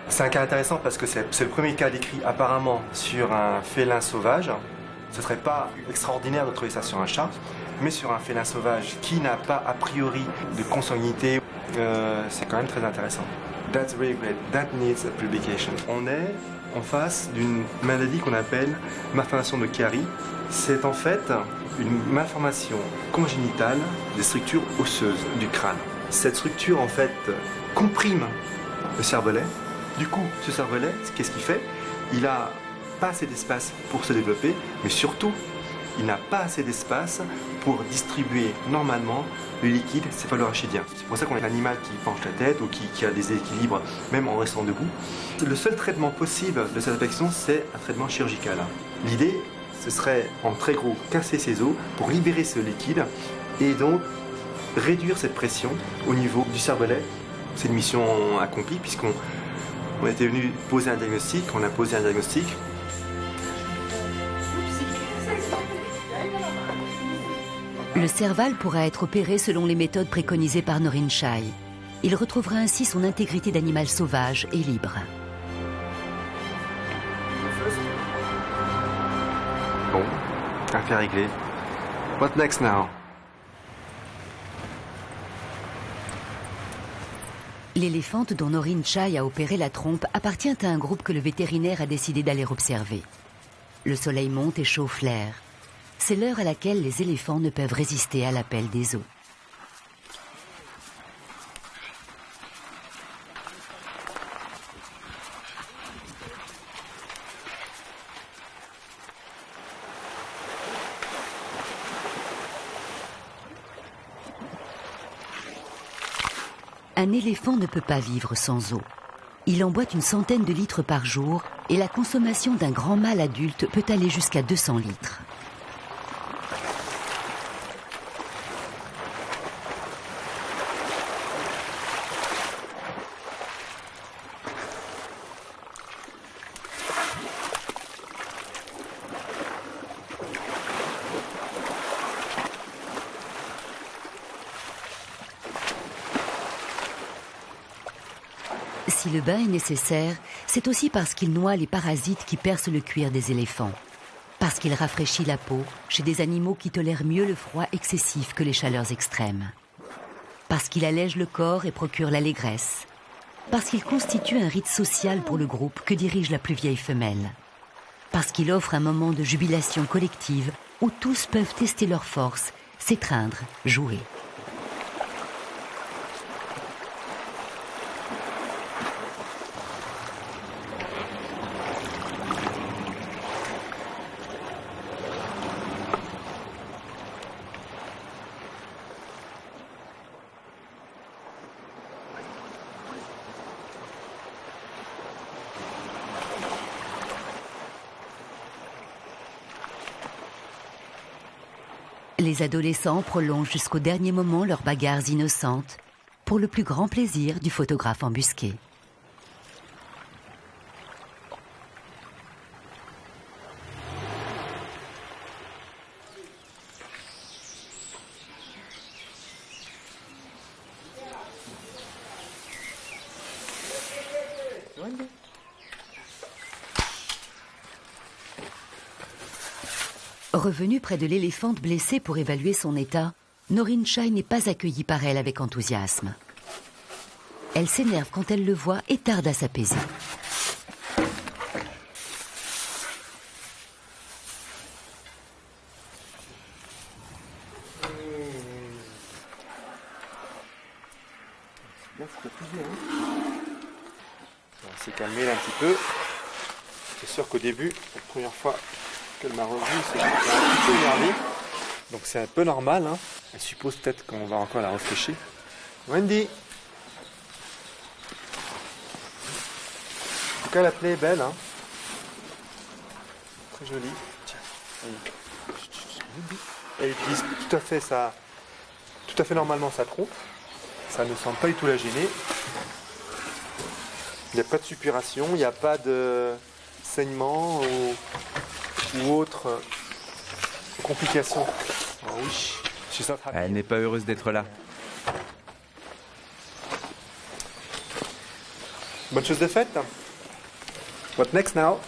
C'est un cas intéressant parce que c'est le premier cas décrit apparemment sur un félin sauvage. Ce ne serait pas extraordinaire de trouver ça sur un chat, mais sur un félin sauvage qui n'a pas a priori de consanguinité, c'est quand même très intéressant. That's very great. That needs a publication. On est en face d'une maladie qu'on appelle malformation de Chiari. C'est en fait une malformation congénitale des structures osseuses du crâne. Cette structure en fait comprime le cervelet. Du coup, ce cervelet, qu'est-ce qu'il fait? Il a pas assez d'espace pour se développer, mais surtout, il n'a pas assez d'espace pour distribuer normalement le liquide céphalorachidien. C'est pour ça qu'on a un animal qui penche la tête ou qui a des déséquilibres même en restant debout. Le seul traitement possible de cette affection, c'est un traitement chirurgical. L'idée, ce serait en très gros casser ses os pour libérer ce liquide et donc réduire cette pression au niveau du cervelet. C'est une mission accomplie puisqu'on était venu poser un diagnostic, on a posé un diagnostic.
Le Serval pourra être opéré selon les méthodes préconisées par Noreen Chai. Il retrouvera ainsi son intégrité d'animal sauvage et libre.
Bon, affaire réglée. What next now?
L'éléphante dont Noreen Chai a opéré la trompe appartient à un groupe que le vétérinaire a décidé d'aller observer. Le soleil monte et chauffe l'air. C'est l'heure à laquelle les éléphants ne peuvent résister à l'appel des eaux. Un éléphant ne peut pas vivre sans eau. Il en boit une centaine de litres par jour et la consommation d'un grand mâle adulte peut aller jusqu'à 200 litres. Si le bain est nécessaire, c'est aussi parce qu'il noie les parasites qui percent le cuir des éléphants. Parce qu'il rafraîchit la peau chez des animaux qui tolèrent mieux le froid excessif que les chaleurs extrêmes. Parce qu'il allège le corps et procure l'allégresse. Parce qu'il constitue un rite social pour le groupe que dirige la plus vieille femelle. Parce qu'il offre un moment de jubilation collective où tous peuvent tester leurs forces, s'étreindre, jouer. Les adolescents prolongent jusqu'au dernier moment leurs bagarres innocentes, pour le plus grand plaisir du photographe embusqué. Revenue près de l'éléphante blessée pour évaluer son état, Norin Chai n'est pas accueillie par elle avec enthousiasme. Elle s'énerve quand elle le voit et tarde à s'apaiser.
On s'est calmé là un petit peu. C'est sûr qu'au début, la première fois qu'elle m'a revu, c'est un petit peu énervé. Donc c'est un peu normal. Hein. Elle suppose peut-être qu'on va encore la réfléchir. Wendy. En tout cas, la plaie est belle. Hein. Très jolie. Tiens. Elle utilise tout à fait normalement sa trompe. Ça ne semble pas du tout la gêner. Il n'y a pas de suppuration, il n'y a pas de saignement ou autre complication. Oh oui.
Elle n'est pas heureuse d'être là.
Bonne chose de faite. What next now?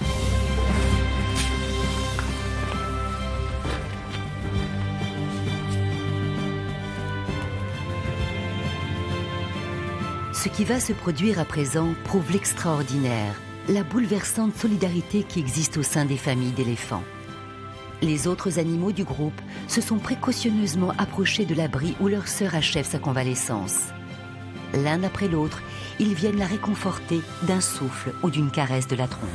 Ce qui va se produire à présent prouve l'extraordinaire, la bouleversante solidarité qui existe au sein des familles d'éléphants. Les autres animaux du groupe se sont précautionneusement approchés de l'abri où leur sœur achève sa convalescence. L'un après l'autre, ils viennent la réconforter d'un souffle ou d'une caresse de la trompe.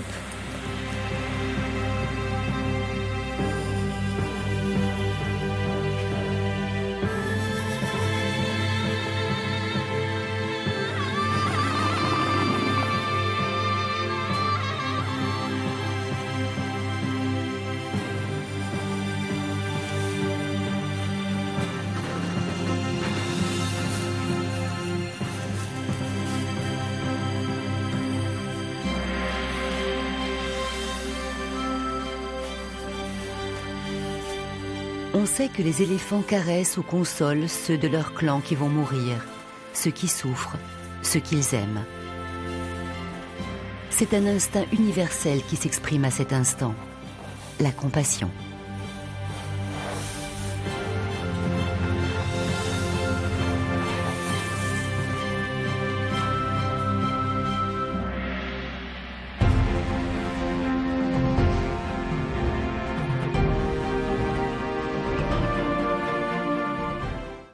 On sait que les éléphants caressent ou consolent ceux de leur clan qui vont mourir, ceux qui souffrent, ceux qu'ils aiment. C'est un instinct universel qui s'exprime à cet instant, la compassion.